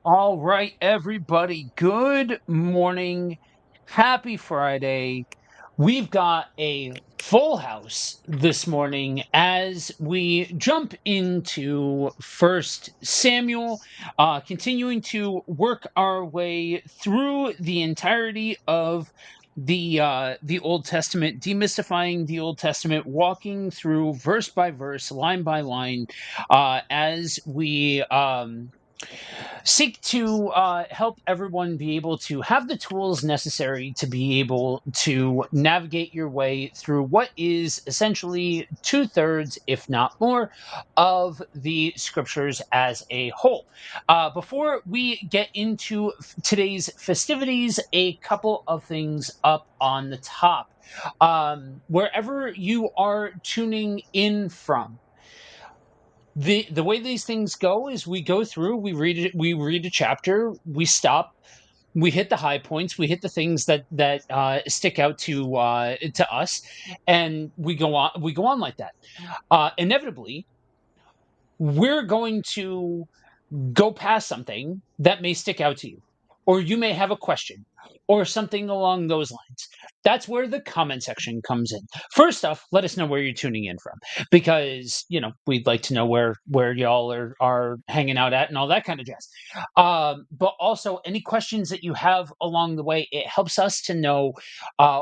All right, everybody. Good morning. Happy Friday. We've got a full house this morning as we jump into First Samuel, continuing to work our way through the entirety of the Old Testament, demystifying the Old Testament, walking through verse by verse, line by line, as we seek to help everyone be able to have the tools necessary to be able to navigate your way through what is essentially two-thirds, if not more, of the scriptures as a whole. Before we get into today's festivities, a couple of things up on the top. Wherever you are tuning in from, the way these things go is we go through, we read a chapter, we stop, we hit the high points, we hit the things that stick out to us, and we go on like that. Inevitably, we're going to go past something that may stick out to you, or you may have a question, or something along those lines. That's where the comment section comes in. First off, let us know where you're tuning in from, because we'd like to know where y'all are hanging out at and all that kind of jazz. But also, any questions that you have along the way, it helps us to know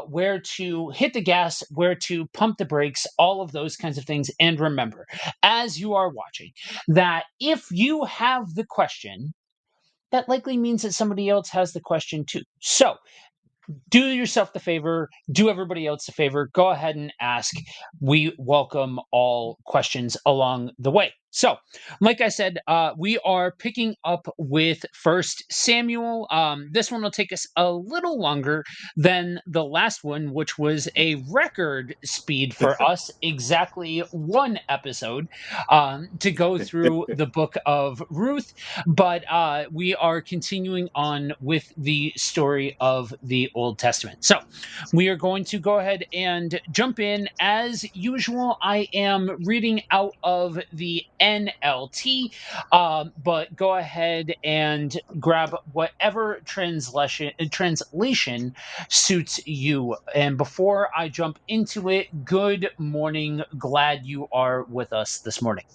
where to hit the gas, where to pump the brakes, all of those kinds of things. And remember, as you are watching, that if you have the question, that likely means that somebody else has the question too. So do yourself the favor, do everybody else the favor, go ahead and ask. We welcome all questions along the way. So, like I said, we are picking up with First Samuel. This one will take us a little longer than the last one, which was a record speed for us, exactly one episode, to go through the book of Ruth. But we are continuing on with the story of the Old Testament. So we are going to go ahead and jump in. As usual, I am reading out of the NLT, but go ahead and grab whatever translation suits you. And before I jump into it, good morning. Glad you are with us this morning.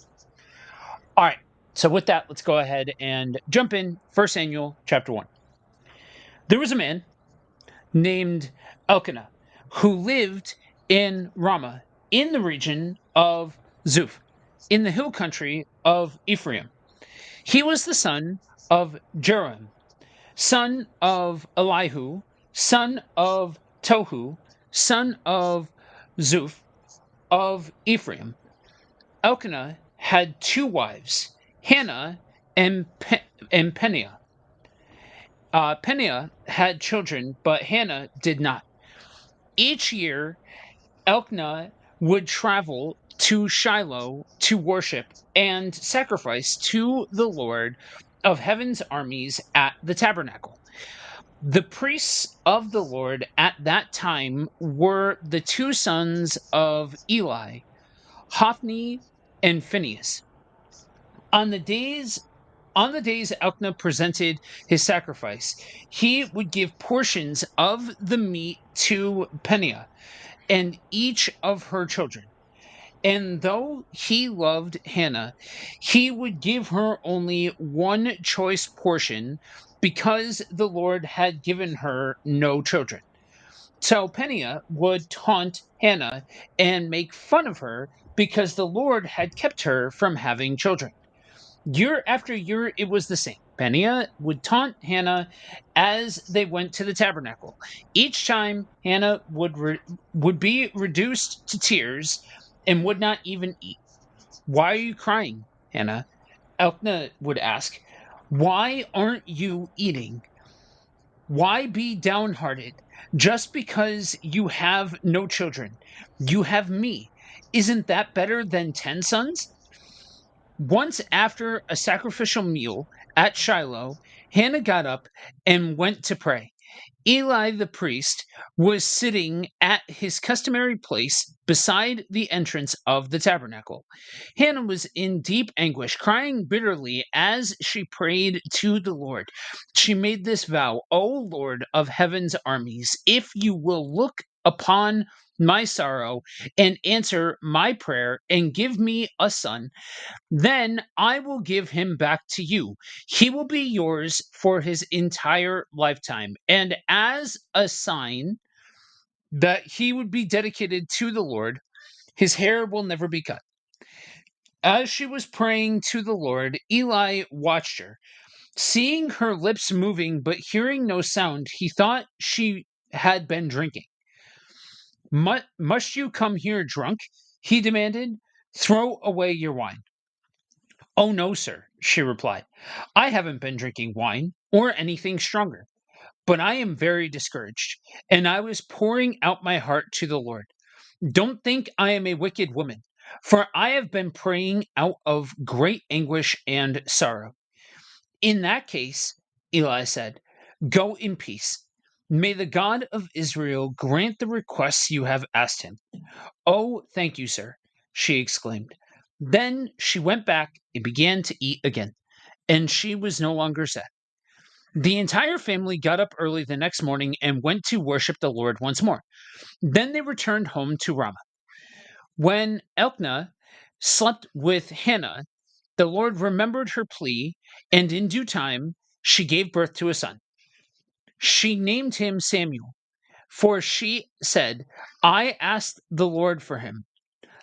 All right. So with that, let's go ahead and jump in. 1 Samuel chapter 1. There was a man named Elkanah who lived in Ramah in the region of Zuph, in the hill country of Ephraim. He was the son of Jeroham, son of Elihu, son of Tohu, son of Zuph of Ephraim. Elkanah had two wives, Hannah and Peninnah. Peninnah had children, but Hannah did not. Each year, Elkanah would travel to Shiloh to worship and sacrifice to the Lord of heaven's armies at the tabernacle. The priests of the Lord at that time were the two sons of Eli, Hophni and Phinehas. On the days Elkanah presented his sacrifice, he would give portions of the meat to Peninnah and each of her children. And though he loved Hannah, he would give her only one choice portion because the Lord had given her no children. So Peninnah would taunt Hannah and make fun of her because the Lord had kept her from having children. Year after year, it was the same. Peninnah would taunt Hannah as they went to the tabernacle. Each time, Hannah would be reduced to tears and would not even eat. "Why are you crying, Hannah?" Elkanah would ask. "Why aren't you eating? Why be downhearted just because you have no children? You have me. Isn't that better than 10 sons?" Once after a sacrificial meal at Shiloh, Hannah got up and went to pray. Eli the priest was sitting at his customary place beside the entrance of the tabernacle. Hannah was in deep anguish, crying bitterly as she prayed to the Lord. She made this vow: O Lord of heaven's armies, if you will look upon my sorrow and answer my prayer and give me a son, then I will give him back to you. He will be yours for his entire lifetime. And as a sign that he would be dedicated to the Lord, his hair will never be cut. As she was praying to the Lord, Eli watched her. Seeing her lips moving but hearing no sound, he thought she had been drinking. Must you come here drunk? He demanded. Throw away your wine. Oh, no, sir, she replied. I haven't been drinking wine or anything stronger, but I am very discouraged, and I was pouring out my heart to the Lord. Don't think I am a wicked woman, for I have been praying out of great anguish and sorrow. In that case, Eli said, go in peace. May the God of Israel grant the requests you have asked him. Oh, thank you, sir, she exclaimed. Then she went back and began to eat again, and she was no longer sad. The entire family got up early the next morning and went to worship the Lord once more. Then they returned home to Ramah. When Elkanah slept with Hannah, the Lord remembered her plea, and in due time she gave birth to a son. She named him Samuel, for she said, I asked the Lord for him.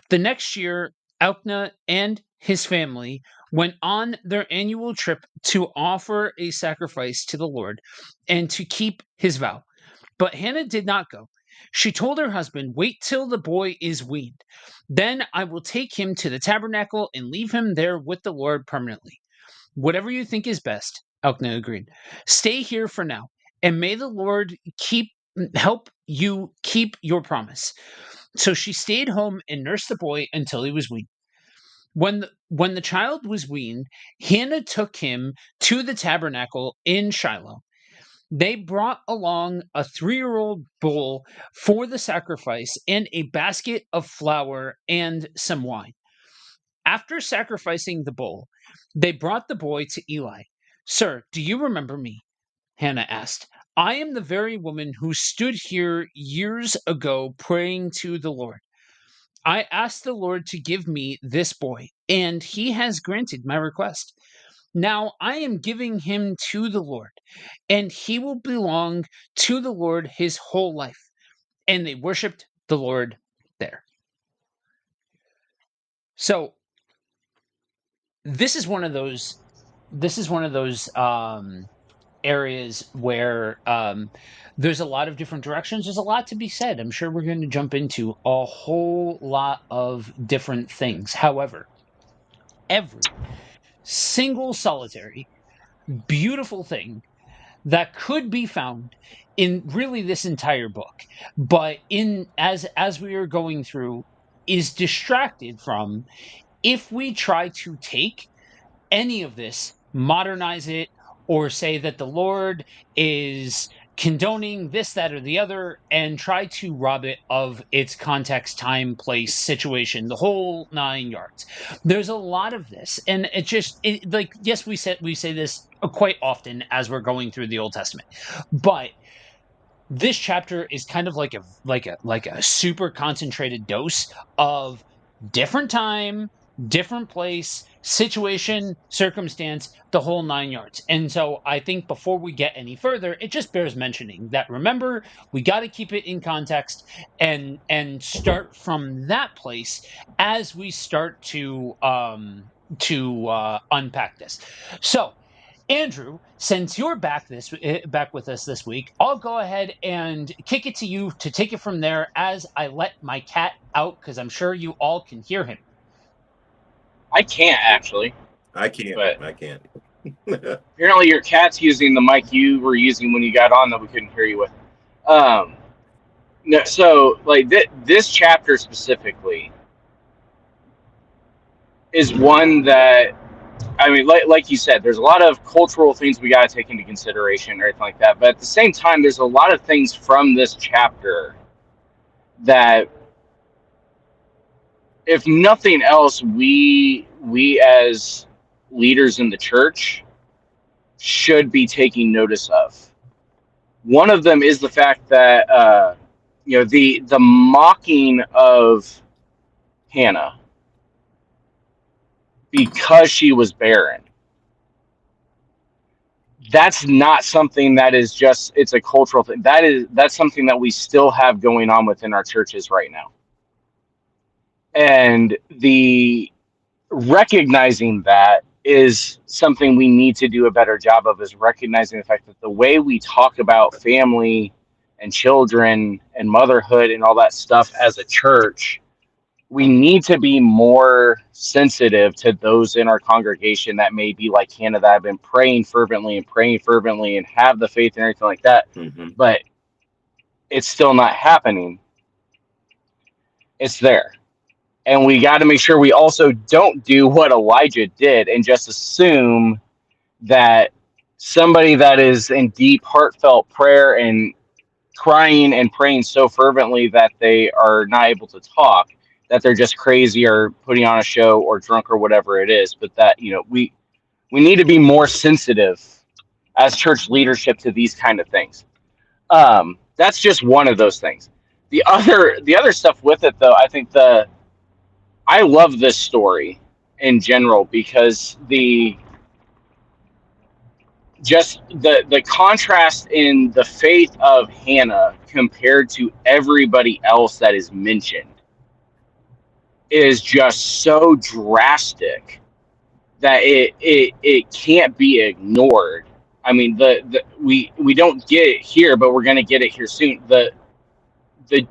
The next year, Elkanah and his family went on their annual trip to offer a sacrifice to the Lord and to keep his vow. But Hannah did not go. She told her husband, wait till the boy is weaned. Then I will take him to the tabernacle and leave him there with the Lord permanently. Whatever you think is best, Elkanah agreed. Stay here for now, and may the Lord help you keep your promise. So she stayed home and nursed the boy until he was weaned. When the child was weaned, Hannah took him to the tabernacle in Shiloh. They brought along a 3-year-old bull for the sacrifice and a basket of flour and some wine. After sacrificing the bull, they brought the boy to Eli. Sir, do you remember me? Hannah asked. I am the very woman who stood here years ago praying to the Lord. I asked the Lord to give me this boy, and he has granted my request. Now I am giving him to the Lord, and he will belong to the Lord his whole life. And they worshiped the Lord there. So this is one of those areas where there's a lot of different directions. There's a lot to be said. I'm sure we're going to jump into a whole lot of different things. However, every single solitary beautiful thing that could be found in really this entire book, but in as we are going through, is distracted from if we try to take any of this, modernize it, or say that the Lord is condoning this, that, or the other, and try to rob it of its context, time, place, situation, the whole 9 yards. There's a lot of this, and like, yes, we say this quite often as we're going through the Old Testament, but this chapter is kind of like a super concentrated dose of different time, different place, situation, circumstance, the whole 9 yards. And so I think before we get any further, it just bears mentioning that, remember, we got to keep it in context and start from that place as we start to unpack this. So Andrew, since you're back with us this week, I'll go ahead and kick it to you to take it from there as I let my cat out, because I'm sure you all can hear him. I can't actually. I can't. But I can't. apparently your cat's using the mic you were using when you got on that we couldn't hear you with. No, so like this chapter specifically is one that I mean, like you said, there's a lot of cultural things we got to take into consideration or anything like that. But at the same time, there's a lot of things from this chapter that, if nothing else, we as leaders in the church should be taking notice of. One of them is the fact that the mocking of Hannah because she was barren. That's not something that is just, it's a cultural thing. That's something that we still have going on within our churches right now. And the recognizing that is something we need to do a better job of, is recognizing the fact that the way we talk about family and children and motherhood and all that stuff as a church, we need to be more sensitive to those in our congregation that may be like Hannah, that have been praying fervently and have the faith and everything like that, Mm-hmm. but it's still not happening. It's there. And we got to make sure we also don't do what Elijah did and just assume that somebody that is in deep, heartfelt prayer and crying and praying so fervently that they are not able to talk, that they're just crazy or putting on a show or drunk or whatever it is. But that, we need to be more sensitive as church leadership to these kind of things. That's just one of those things. The other stuff with it, though, I think I love this story in general because the contrast in the faith of Hannah compared to everybody else that is mentioned is just so drastic that it can't be ignored. I mean, we don't get it here, but we're going to get it here soon. The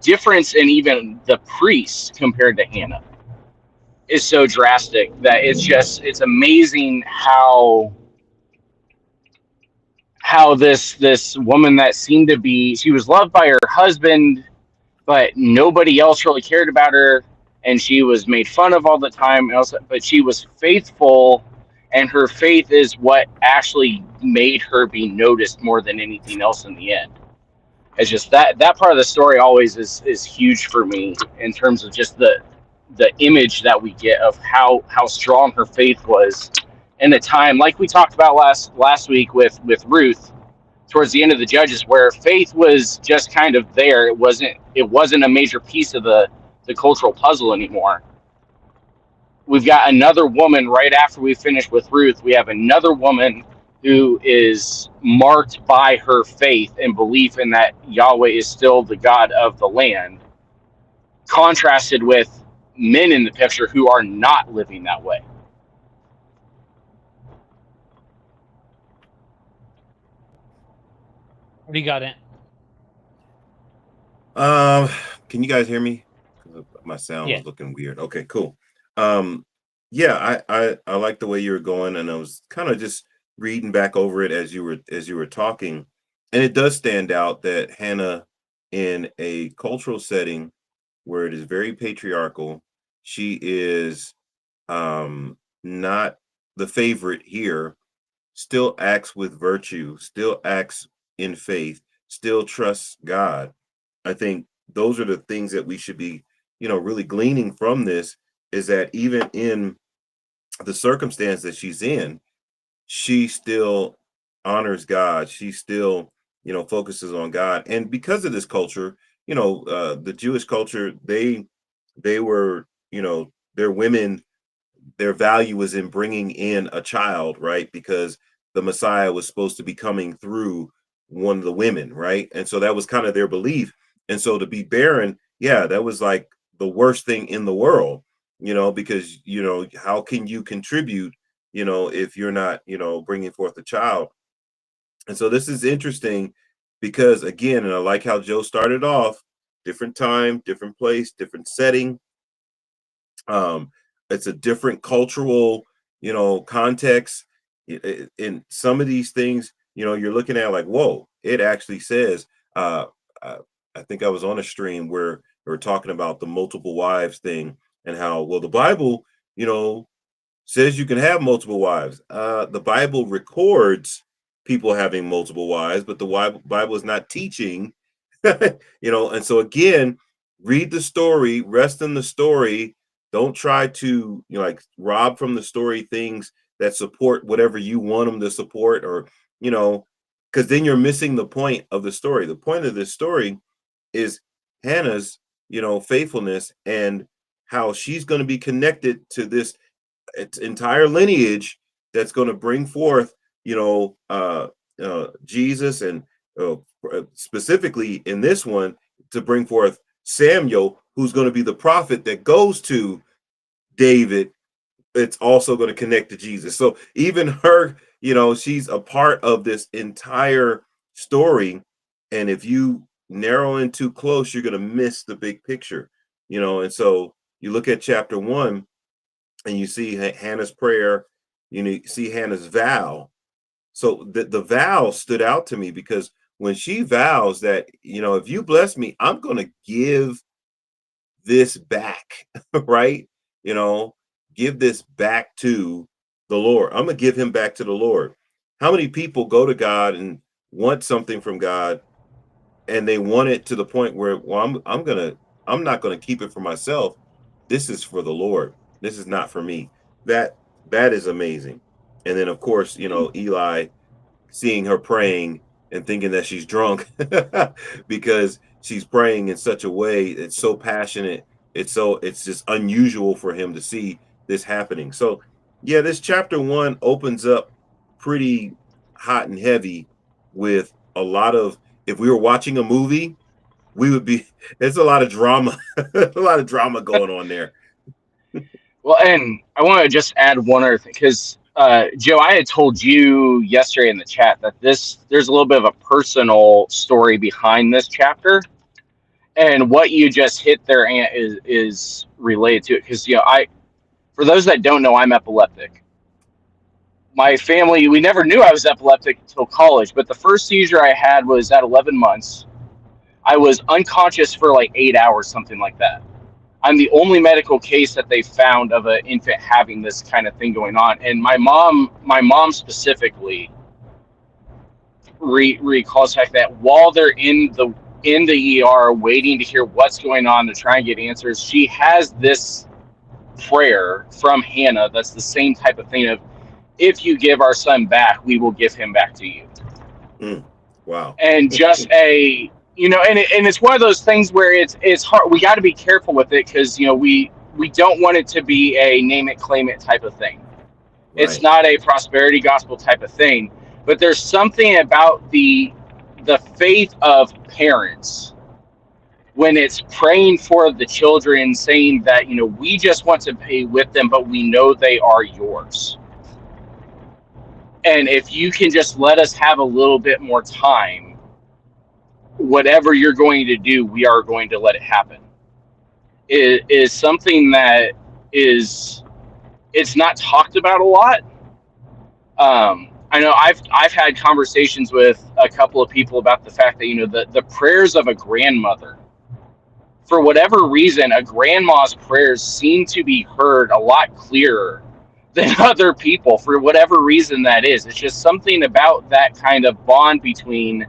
difference in even the priests compared to Hannah is so drastic that it's amazing how this woman that seemed to be, she was loved by her husband, but nobody else really cared about her, and she was made fun of all the time. But she was faithful, and her faith is what actually made her be noticed more than anything else in the end. It's just that part of the story always is huge for me in terms of just the image that we get of how strong her faith was in a time like we talked about last week with Ruth towards the end of the Judges, where faith was just kind of there. It wasn't a major piece of the cultural puzzle anymore. We've got another woman right after we finish with Ruth. We have another woman who is marked by her faith and belief in that Yahweh is still the God of the land, contrasted with men in the picture who are not living that way. What do you got in? Can you guys hear me? My sound Yeah. was looking weird. Okay, cool. Yeah, I like the way you were going, and I was kind of just reading back over it as you were talking, and it does stand out that Hannah, in a cultural setting where it is very patriarchal, she is not the favorite here, still acts with virtue, still acts in faith, still trusts God. I think those are the things that we should be, really gleaning from this, is that even in the circumstance that she's in, she still honors God. She still, focuses on God. And because of this culture, the Jewish culture, they were, their women, their value was in bringing in a child, right? Because the Messiah was supposed to be coming through one of the women, right? And so that was kind of their belief. And so to be barren, yeah, that was like the worst thing in the world, because, how can you contribute, if you're not, bringing forth a child? And so this is interesting because, again, and I like how Joe started off, different time, different place, different setting. um it's a different cultural, context. In some of these things, you're looking at like, whoa, it actually says, uh, uh I think I was on a stream where we were talking about the multiple wives thing, and how, well, the Bible, you know says you can have multiple wives. The Bible records people having multiple wives, but the Bible is not teaching, and so again, read the story, rest in the story. Don't try to, like, rob from the story things that support whatever you want them to support, or, because then you're missing the point of the story. The point of this story is Hannah's, faithfulness, and how she's going to be connected to this entire lineage that's going to bring forth, Jesus, and uh, specifically in this one, to bring forth Samuel, who's going to be the prophet that goes to David. It's also going to connect to Jesus. So even her, she's a part of this entire story. And if you narrow in too close, you're going to miss the big picture, And so you look at chapter 1, and you see Hannah's prayer, you see Hannah's vow. So the vow stood out to me, because when she vows that, if you bless me, I'm going to give this back, right? Give this back to the Lord. I'm going to give him back to the Lord. How many people go to God and want something from God, and they want it to the point where, well, I'm not going to keep it for myself. This is for the Lord. This is not for me. That is amazing. And then, of course, Eli, seeing her praying and thinking that she's drunk, because she's praying in such a way, it's so passionate. It's just unusual for him to see this happening. So yeah, this chapter 1 opens up pretty hot and heavy, with a lot of, if we were watching a movie, we would be, there's a lot of drama, a lot of drama going on there. Well, and I want to just add one other thing, because Joe, I had told you yesterday in the chat that there's a little bit of a personal story behind this chapter, and what you just hit there, Ant, is related to it. Because I, for those that don't know, I'm epileptic. My family, we never knew I was epileptic until college, but the first seizure I had was at 11 months. I was unconscious for like 8 hours, something like that. I'm the only medical case that they found of an infant having this kind of thing going on. And my mom specifically recalls the fact that while they're in the ER waiting to hear what's going on to try and get answers, she has this prayer from Hannah that's the same type of thing of, if you give our son back, we will give him back to you. Wow. And just and it's one of those things where it's hard. We got to be careful with it, because we don't want it to be a name it claim it type of thing. Right. It's not a prosperity gospel type of thing, but there's something about the faith of parents when it's praying for the children, saying that we just want to be with them, but we know they are yours. And if you can just let us have a little bit more time, whatever you're going to do, we are going to let it happen. It is something that it's not talked about a lot. I know I've had conversations with a couple of people about the fact that the prayers of a grandmother, for whatever reason, a grandma's prayers seem to be heard a lot clearer than other people, for whatever reason that is. It's just something about that kind of bond between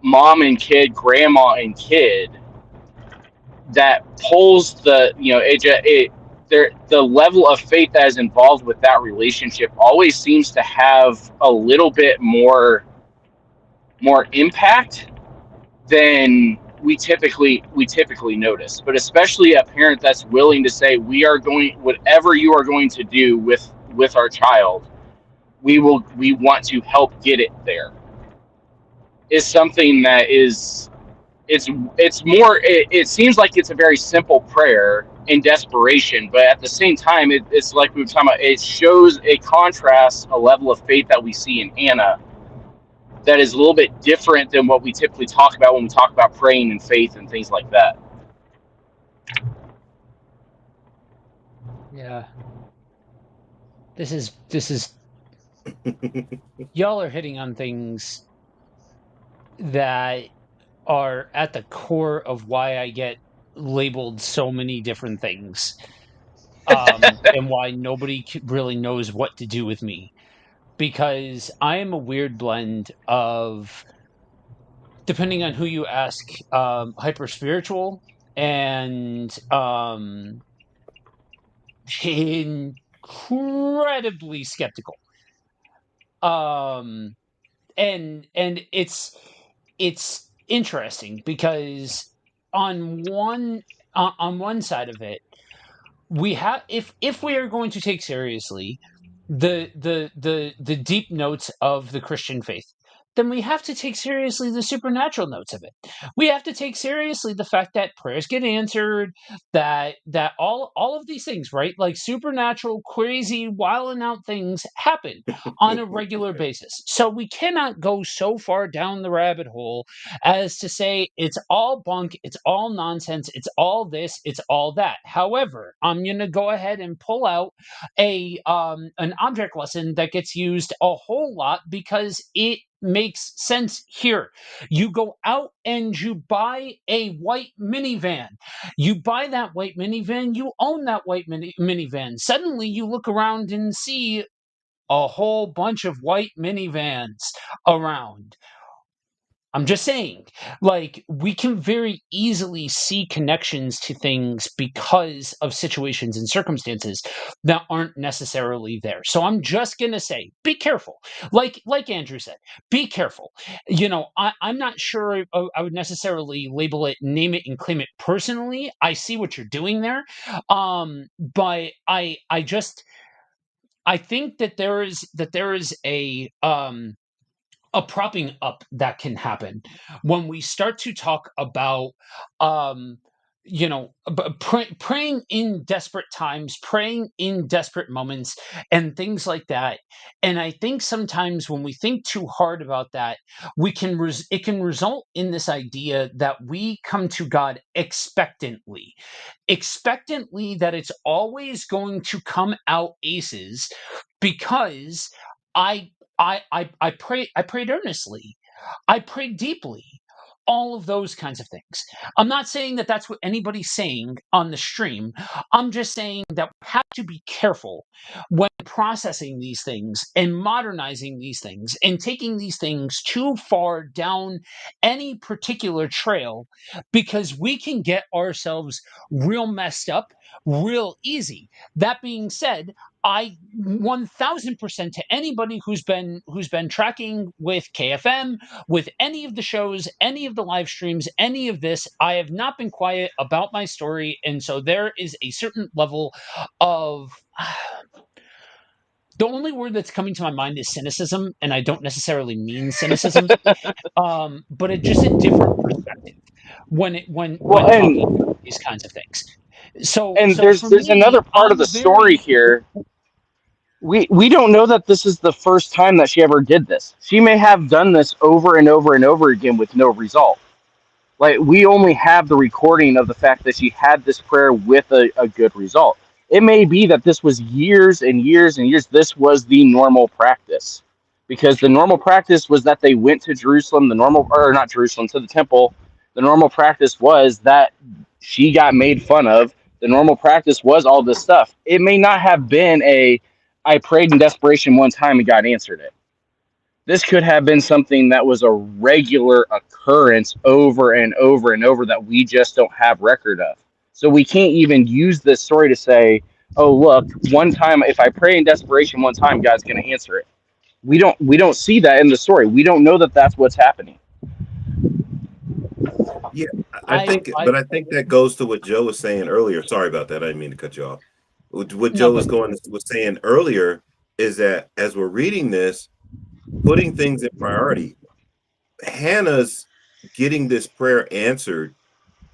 mom and kid, grandma and kid, that pulls the level of faith that is involved with that relationship always seems to have a little bit more impact than we typically notice. But especially a parent that's willing to say, we are going, whatever you are going to do with our child, we want to help get it there, is something that is, it's more, it seems like it's a very simple prayer in desperation, but at the same time, it's like we were talking about, it shows, it contrasts a level of faith that we see in Hannah that is a little bit different than what we typically talk about when we talk about praying and faith and things like that. Yeah. This is y'all are hitting on things that are at the core of why I get labeled so many different things. and why nobody really knows what to do with me, because I am a weird blend of, depending on who you ask, hyper spiritual and incredibly skeptical. Um, and it's interesting because on one side of it, we have, if we are going to take seriously the deep notes of the Christian faith, then we have to take seriously the supernatural notes of it. We have to take seriously the fact that prayers get answered, that all of these things, right? Like supernatural, crazy, wild and out things happen on a regular basis. So we cannot go so far down the rabbit hole as to say it's all bunk, it's all nonsense, it's all this, it's all that. However, I'm going to go ahead and pull out a an object lesson that gets used a whole lot because it makes sense here. You go out and you buy a white minivan. You buy that white minivan, you own that white minivan. Suddenly you look around and see a whole bunch of white minivans around. I'm just saying, like, we can very easily see connections to things because of situations and circumstances that aren't necessarily there. So I'm just gonna say, be careful. Like Andrew said, be careful. I'm not sure I would necessarily label it, name it, and claim it personally. I see what you're doing there, but I think that there is a propping up that can happen when we start to talk about um praying in desperate times, praying in desperate moments, and things like that. And I think sometimes when we think too hard about that, it can result in this idea that we come to God expectantly that it's always going to come out aces, because I I prayed earnestly. I prayed deeply. All of those kinds of things. I'm not saying that that's what anybody's saying on the stream. I'm just saying that we have to be careful when processing these things and modernizing these things and taking these things too far down any particular trail, because we can get ourselves real messed up real easy. That being said, I 1000% to anybody who's been tracking with KFM, with any of the shows, any of the live streams, any of this, I have not been quiet about my story, and so there is a certain level of the only word that's coming to my mind is cynicism, and I don't necessarily mean cynicism, but it's just a different perspective when Well, talking about these kinds of things. So and so for there's me, another part of the story here. We don't know that this is the first time that she ever did this. She may have done this over and over and over again with no result. Like, we only have the recording of the fact that she had this prayer with a good result. It may be that this was years and years and years. This was the normal practice, because the normal practice was that they went to Jerusalem. The normal, or not Jerusalem, to the temple. The normal practice was that she got made fun of. The normal practice was all this stuff. It may not have been I prayed in desperation one time and God answered it. This could have been something that was a regular occurrence over and over and over that we just don't have record of. So we can't even use this story to say, "Oh, look, one time if I pray in desperation one time, God's going to answer it." We don't see that in the story. We don't know that that's what's happening. Yeah, I I think, I but I think that goes to what Joe was saying earlier. Sorry about that. I didn't mean to cut you off. What no, Joe but was saying earlier is that as we're reading this, putting things in priority, Hannah's getting this prayer answered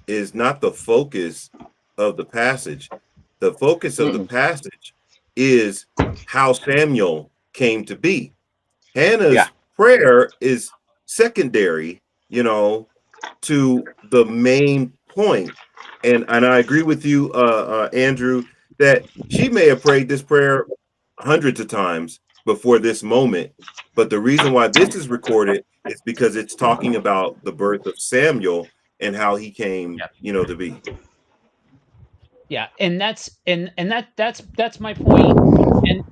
is not the focus of the passage. The focus of the Mm-mm. passage is how Samuel came to be. Yeah, Hannah's prayer is secondary, to the main point. And I agree with you, Andrew, that she may have prayed this prayer hundreds of times before this moment. But the reason why this is recorded is because it's talking about the birth of Samuel and how he came, yeah. to be. Yeah, and that's my point.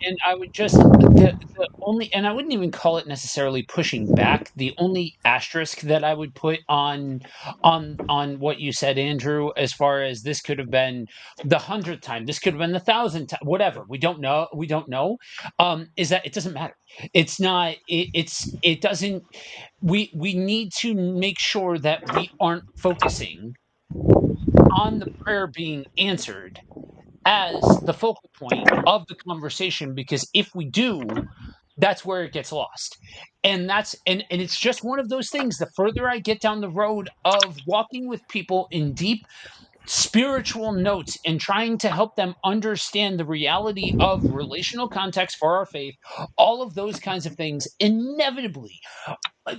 And I would just the only and I wouldn't even call it necessarily pushing back. The only asterisk that I would put on what you said, Andrew, as far as this could have been the 100th time, this could have been the 1,000th time, whatever. We don't know. Is that it doesn't matter. It's not. It doesn't. We need to make sure that we aren't focusing on the prayer being answered as the focal point of the conversation, because if we do, that's where it gets lost. And and it's just one of those things. The further I get down the road of walking with people in deep spiritual notes and trying to help them understand the reality of relational context for our faith, all of those kinds of things inevitably, uh,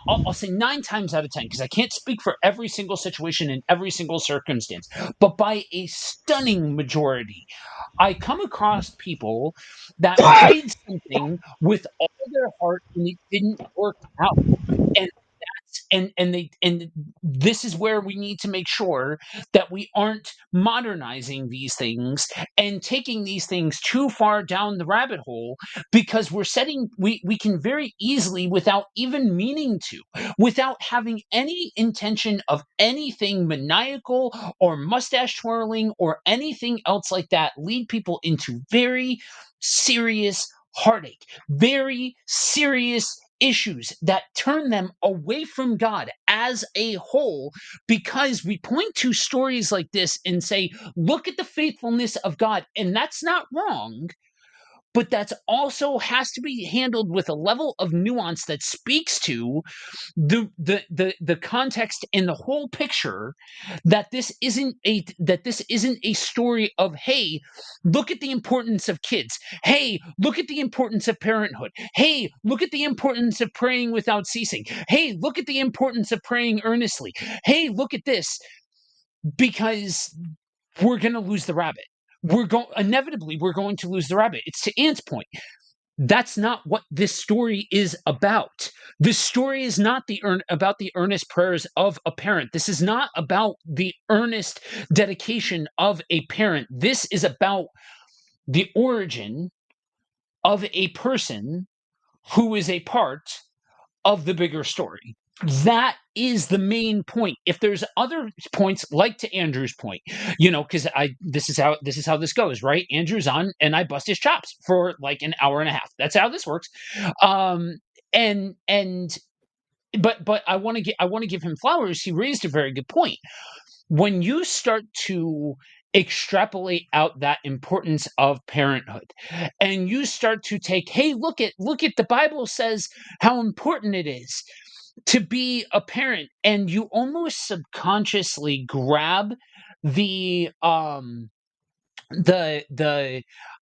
I'll say 9 times out of 10, because I can't speak for every single situation in every single circumstance, but by a stunning majority, I come across people that prayed something with all their heart and it didn't work out. And and this is where we need to make sure that we aren't modernizing these things and taking these things too far down the rabbit hole, because we can very easily, without even meaning to, without having any intention of anything maniacal or mustache twirling or anything else like that, lead people into very serious heartache, very serious issues that turn them away from God as a whole, because we point to stories like this and say, look at the faithfulness of God. And that's not wrong, but that's also has to be handled with a level of nuance that speaks to the context and the whole picture, that this isn't a story of, hey, look at the importance of kids, hey, look at the importance of parenthood, hey, look at the importance of praying without ceasing, hey, look at the importance of praying earnestly, hey, look at this, because we're going to lose the rabbit. We're going to lose the rabbit. It's to Ant's point, that's not what this story is about. This story is not about the earnest prayers of a parent. This is not about the earnest dedication of a parent. This is about the origin of a person who is a part of the bigger story. That is the main point. If there's other points, like to Andrew's point, because I this is how this goes, right? Andrew's on and I bust his chops for like an hour and a half. That's how this works. Um and but I want to give him flowers. He raised a very good point. When you start to extrapolate out that importance of parenthood, and you start to take, hey, look at the Bible says how important it is to be a parent, and you almost subconsciously grab the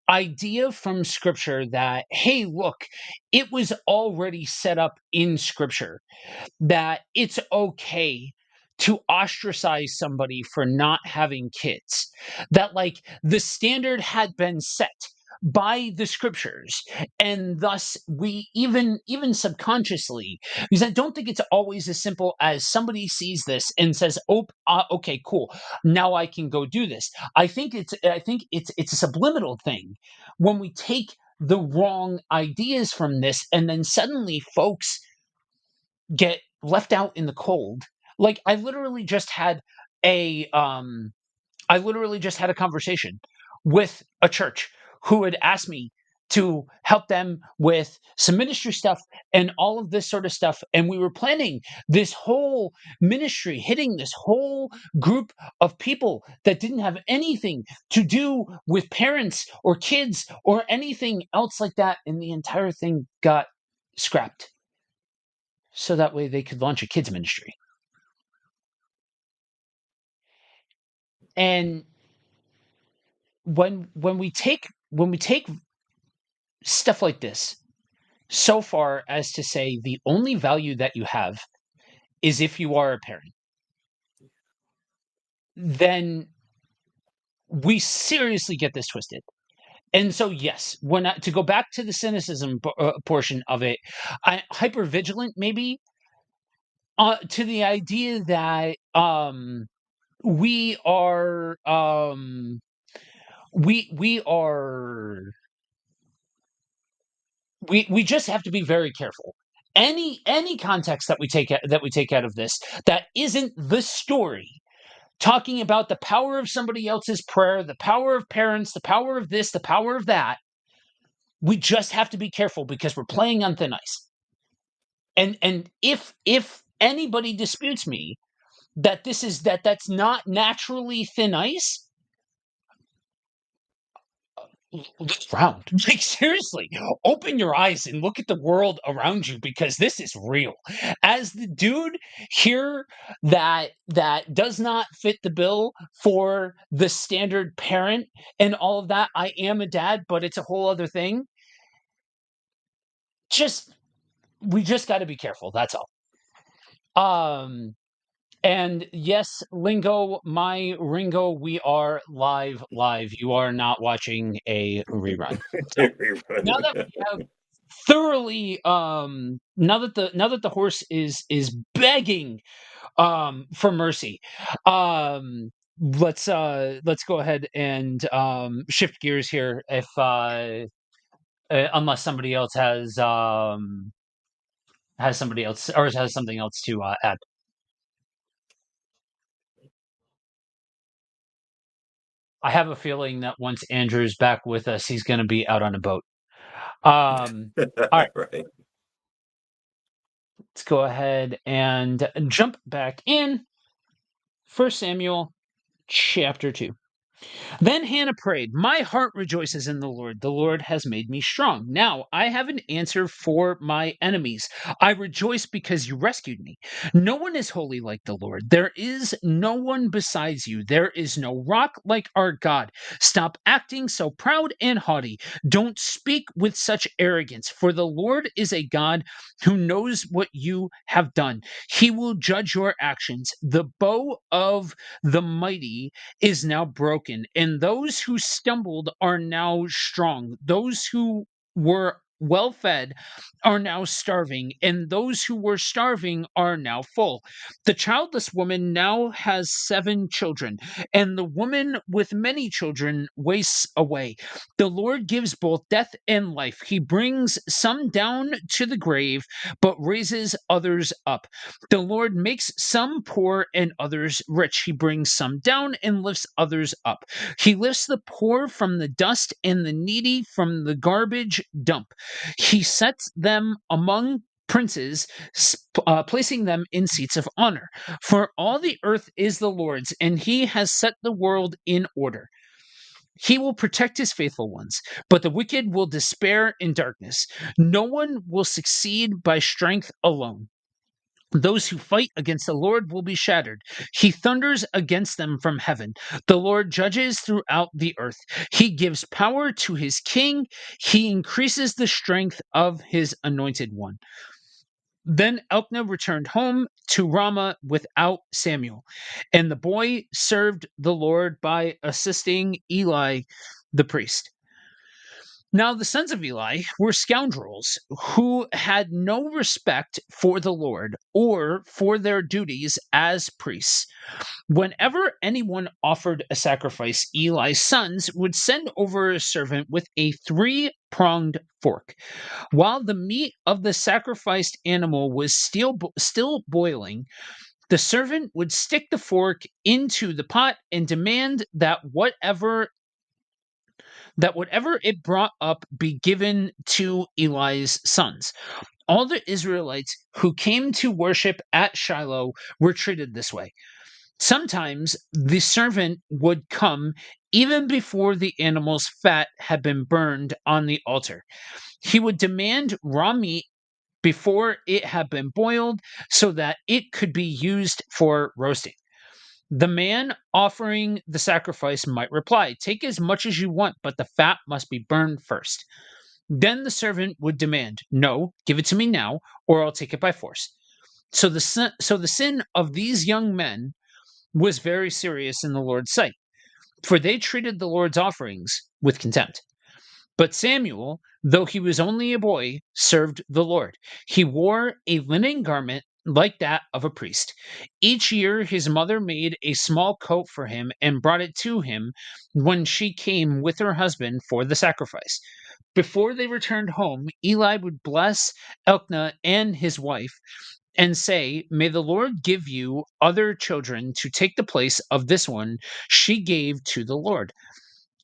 idea from scripture that, hey, look, it was already set up in scripture that it's okay to ostracize somebody for not having kids, that like the standard had been set by the scriptures, and thus we even subconsciously, because I don't think it's always as simple as somebody sees this and says, oh, okay, cool, now I can go do this. I think it's a subliminal thing when we take the wrong ideas from this, and then suddenly folks get left out in the cold. Like a I literally just had a conversation with a church who had asked me to help them with some ministry stuff and all of this sort of stuff, and we were planning this whole ministry hitting this whole group of people that didn't have anything to do with parents or kids or anything else like that, and the entire thing got scrapped so that way they could launch a kids ministry. And when we take stuff like this so far as to say the only value that you have is if you are a parent, then we seriously get this twisted. And so, yes, to go back to the cynicism portion of it, I hyper vigilant maybe to the idea that we are we are we just have to be very careful. Any context that we take out of this that isn't the story, talking about the power of somebody else's prayer, the power of parents, the power of this, the power of that, we just have to be careful because we're playing on thin ice. And if anybody disputes me that that's not naturally thin ice, look around. Like, seriously, open your eyes and look at the world around you because this is real. As the dude here that does not fit the bill for the standard parent and all of that, I am a dad, but it's a whole other thing. Just we just got to be careful. That's all. And yes, Lingo, my Ringo, we are live. You are not watching a rerun. So, now that we have thoroughly now that the horse is begging for mercy, let's go ahead and shift gears here if unless somebody else has somebody else or has something else to add. I have a feeling that once Andrew's back with us, he's going to be out on a boat. All right, Right. let's go ahead and jump back in. 1 Samuel chapter 2. Then Hannah prayed, "My heart rejoices in the Lord. The Lord has made me strong. Now I have an answer for my enemies. I rejoice because you rescued me. No one is holy like the Lord. There is no one besides you. There is no rock like our God. Stop acting so proud and haughty. Don't speak with such arrogance, for the Lord is a God who knows what you have done. He will judge your actions. The bow of the mighty is now broken, and those who stumbled are now strong. Those who were well fed are now starving, and those who were starving are now full. The childless woman now has 7 children, and the woman with many children wastes away. The Lord gives both death and life. He brings some down to the grave, but raises others up. The Lord makes some poor and others rich. He brings some down and lifts others up. He lifts the poor from the dust and the needy from the garbage dump. He sets them among princes, placing them in seats of honor. For all the earth is the Lord's, and he has set the world in order. He will protect his faithful ones, but the wicked will despair in darkness. No one will succeed by strength alone. Those who fight against the Lord will be shattered. He thunders against them from heaven. The Lord judges throughout the earth. He gives power to his king. He increases the strength of his anointed one. Then Elkanah returned home to Ramah without Samuel, and the boy served the Lord by assisting Eli the priest. Now, the sons of Eli were scoundrels who had no respect for the Lord or for their duties as priests. Whenever anyone offered a sacrifice, Eli's sons would send over a servant with a 3-pronged fork. While the meat of the sacrificed animal was still boiling, the servant would stick the fork into the pot and demand that whatever it brought up be given to Eli's sons. All the Israelites who came to worship at Shiloh were treated this way. Sometimes the servant would come even before the animal's fat had been burned on the altar. He would demand raw meat before it had been boiled so that it could be used for roasting. The man offering the sacrifice might reply, "Take as much as you want, but the fat must be burned first." Then the servant would demand, "No, give it to me now, or I'll take it by force." So the sin of these young men was very serious in the Lord's sight, for they treated the Lord's offerings with contempt. But Samuel, though he was only a boy, served the Lord. He wore a linen garment like that of a priest. Each year, his mother made a small coat for him and brought it to him when she came with her husband for the sacrifice. Before they returned home, Eli would bless Elkanah and his wife and say, "May the Lord give you other children to take the place of this one she gave to the Lord."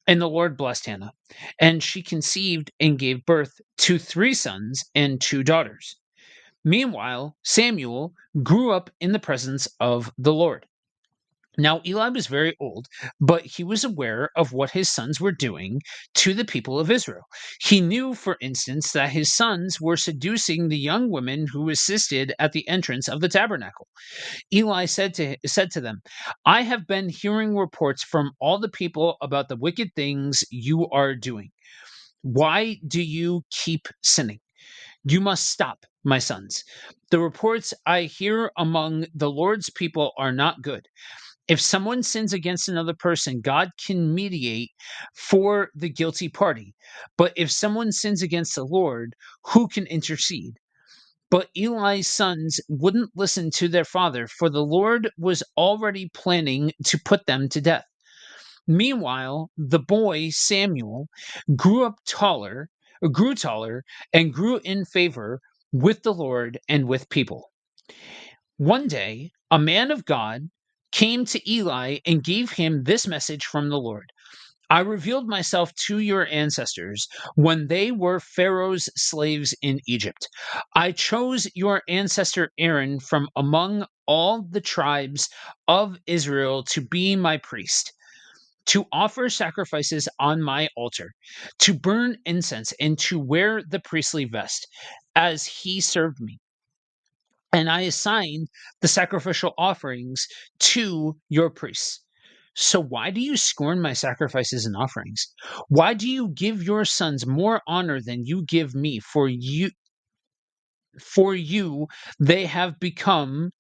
And the Lord blessed Hannah, and she conceived and gave birth to 3 sons and 2 daughters. Meanwhile, Samuel grew up in the presence of the Lord. Now, Eli was very old, but he was aware of what his sons were doing to the people of Israel. He knew, for instance, that his sons were seducing the young women who assisted at the entrance of the tabernacle. Eli said to them, "I have been hearing reports from all the people about the wicked things you are doing. Why do you keep sinning? You must stop, my sons. The reports I hear among the Lord's people are not good. If someone sins against another person, God can mediate for the guilty party. But if someone sins against the Lord, who can intercede?" But Eli's sons wouldn't listen to their father, for the Lord was already planning to put them to death. Meanwhile, the boy Samuel grew taller, and grew in favor with the Lord and with people. One day, a man of God came to Eli and gave him this message from the Lord: "I revealed myself to your ancestors when they were Pharaoh's slaves in Egypt. I chose your ancestor Aaron from among all the tribes of Israel to be my priest, to offer sacrifices on my altar, to burn incense, and to wear the priestly vest, as he served me. And I assigned the sacrificial offerings to your priests. So why do you scorn my sacrifices and offerings? Why do you give your sons more honor than you give me? For you they have become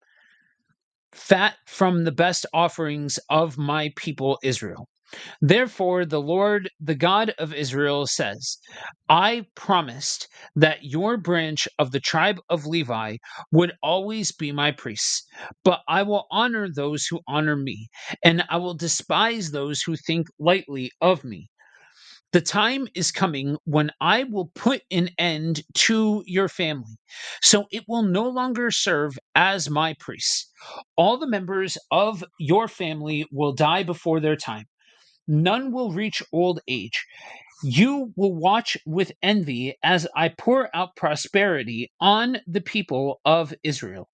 fat from the best offerings of my people Israel. Therefore, the Lord, the God of Israel, says, I promised that your branch of the tribe of Levi would always be my priests, but I will honor those who honor me, and I will despise those who think lightly of me. The time is coming when I will put an end to your family, so it will no longer serve as my priests. All the members of your family will die before their time. None will reach old age. You will watch with envy as I pour out prosperity on the people of Israel.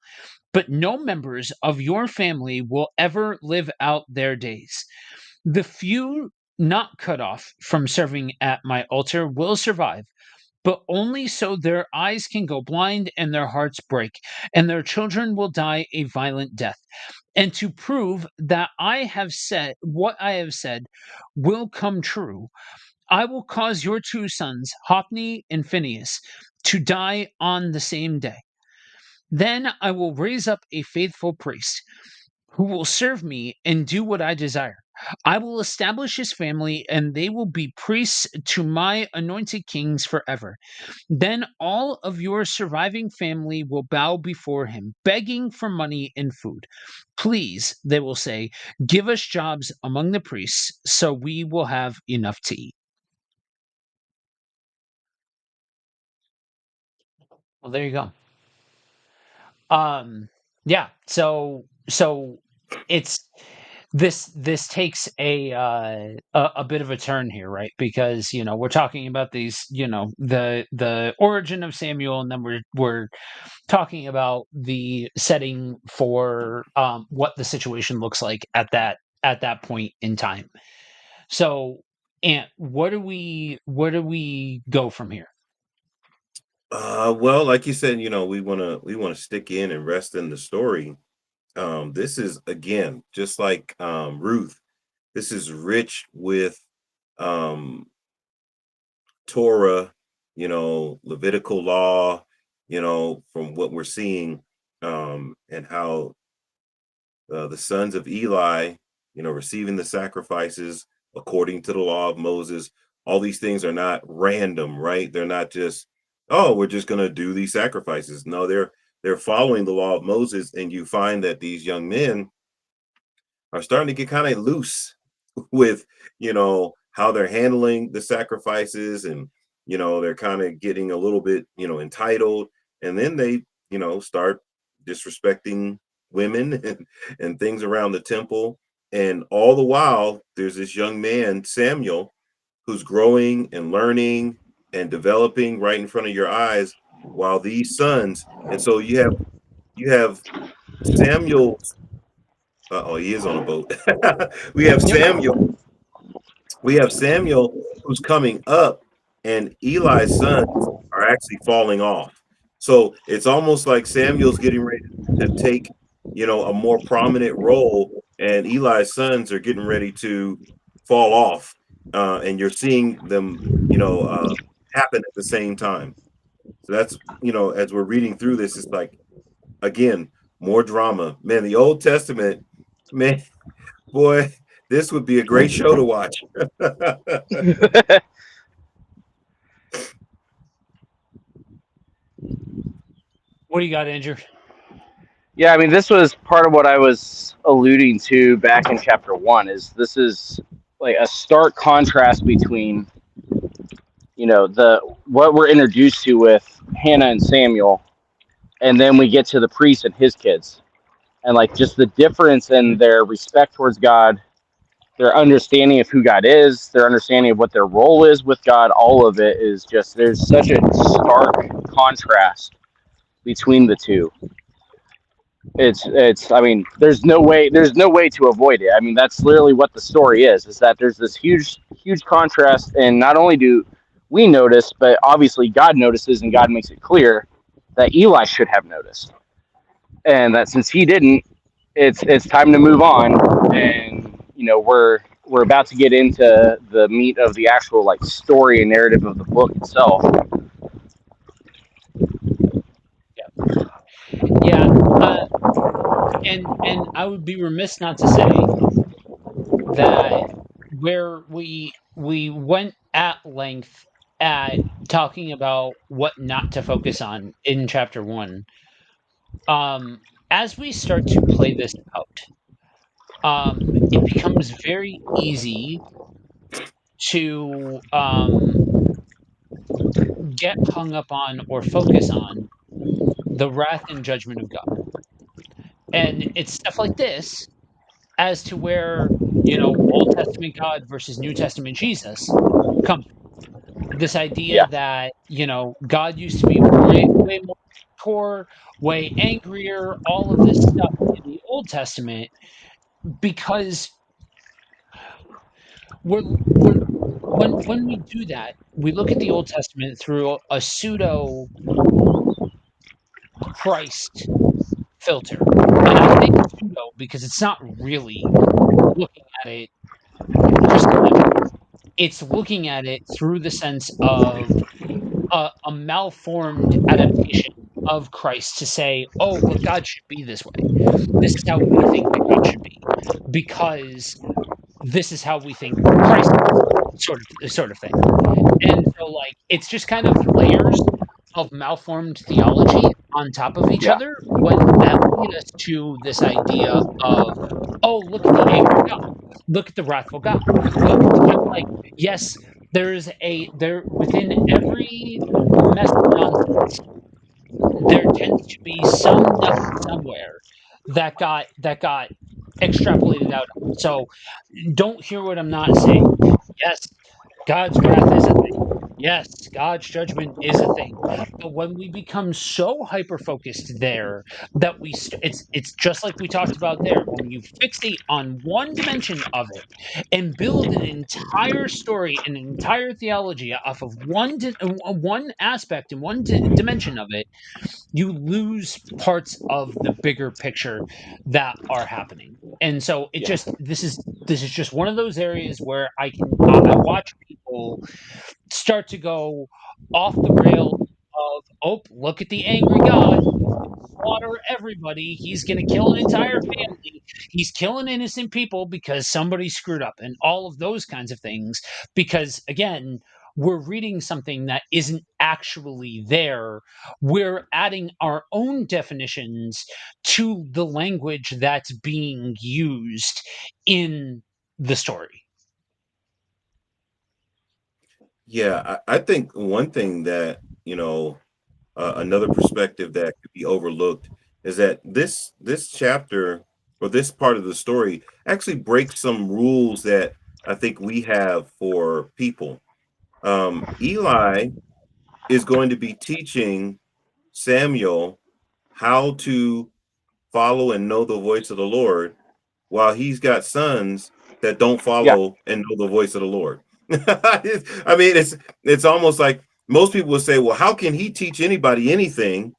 But no members of your family will ever live out their days. The few not cut off from serving at my altar will survive, but only so their eyes can go blind and their hearts break, and their children will die a violent death. And to prove that I have said what I have said will come true, I will cause your 2 sons, Hophni and Phinehas, to die on the same day. Then I will raise up a faithful priest who will serve me and do what I desire. I will establish his family, and they will be priests to my anointed kings forever. Then all of your surviving family will bow before him, begging for money and food. Please, they will say, give us jobs among the priests so we will have enough to eat. Well, there you go. Um, yeah. So it's this takes a bit of a turn here, right? Because we're talking about these, the origin of Samuel, and then we're talking about the setting for what the situation looks like at that point in time. So, and where do we go from here? Well, like you said, we wanna stick in and rest in the story. This is again, just like Ruth, this is rich with um Torah, Levitical law, from what we're seeing, and how the sons of Eli, receiving the sacrifices according to the law of Moses. All these things are not random, right? They're not just, oh, we're just going to do these sacrifices. No, they're following the law of Moses, and you find that these young men are starting to get kind of loose with, how they're handling the sacrifices, and they're kind of getting a little bit, entitled, and then they, start disrespecting women and things around the temple. And all the while there's this young man, Samuel, who's growing and learning and developing right in front of your eyes, while these sons. And so you have Samuel. Oh, he is on a boat. we have Yep. Samuel we have Samuel who's coming up, and Eli's sons are actually falling off. So it's almost like Samuel's getting ready to take, a more prominent role, and Eli's sons are getting ready to fall off. And you're seeing them, happen at the same time. So that's, as we're reading through this, it's like, again, more drama. Man, the Old Testament, man, boy, this would be a great show to watch. What do you got, Andrew? Yeah, I mean, this was part of what I was alluding to back in chapter one. This is like a stark contrast between, the what we're introduced to with Hannah and Samuel, and then we get to the priest and his kids, and like just the difference in their respect towards God, their understanding of who God is, their understanding of what their role is with God. All of it is just, there's such a stark contrast between the two. It's I mean, there's no way to avoid it. I mean, that's literally what the story is that there's this huge contrast, and not only do we notice, but obviously God notices, and God makes it clear that Eli should have noticed, and that since he didn't, it's time to move on. And we're about to get into the meat of the actual like story and narrative of the book itself. Yeah, and I would be remiss not to say that where we went at length at talking about what not to focus on in chapter one. As we start to play this out, it becomes very easy to get hung up on or focus on the wrath and judgment of God. And it's stuff like this as to where, Old Testament God versus New Testament Jesus comes. This idea Yeah, that, God used to be way more poor, way angrier, all of this stuff in the Old Testament, because we're when we do that, we look at the Old Testament through a pseudo Christ filter. And I say pseudo because it's not really looking at it just like that. It's looking at it through the sense of a malformed adaptation of Christ to say, "Oh, but God should be this way. This is how we think that God should be, because this is how we think Christ is," sort of thing. And so, like, it's just kind of layers of malformed theology on top of each yeah, other that lead us to this idea of, "Oh, look at the angry God. Look at the wrathful God. Look at the," like, yes, there within every mess of nonsense, there tends to be some nugget somewhere that got extrapolated out on. So don't hear what I'm not saying. Yes, God's wrath is a thing. Yes, God's judgment is a thing. But when we become so hyper focused there that it's just like we talked about there. When you fixate on one dimension of it and build an entire story, an entire theology off of one aspect and one dimension of it, you lose parts of the bigger picture that are happening. And so it yeah, just this is just one of those areas where I watch people start to go off the rail of, "Oh, look at the angry God. He's gonna slaughter everybody. He's gonna kill an entire family. He's killing innocent people because somebody screwed up," and all of those kinds of things. Because again, we're reading something that isn't actually there. We're adding our own definitions to the language that's being used in the story. Yeah, I think one thing that, another perspective that could be overlooked is that this chapter or this part of the story actually breaks some rules that I think we have for people. Eli is going to be teaching Samuel how to follow and know the voice of the Lord, while he's got sons that don't Yeah. follow and know the voice of the Lord. I mean, it's almost like most people would say, well, how can he teach anybody anything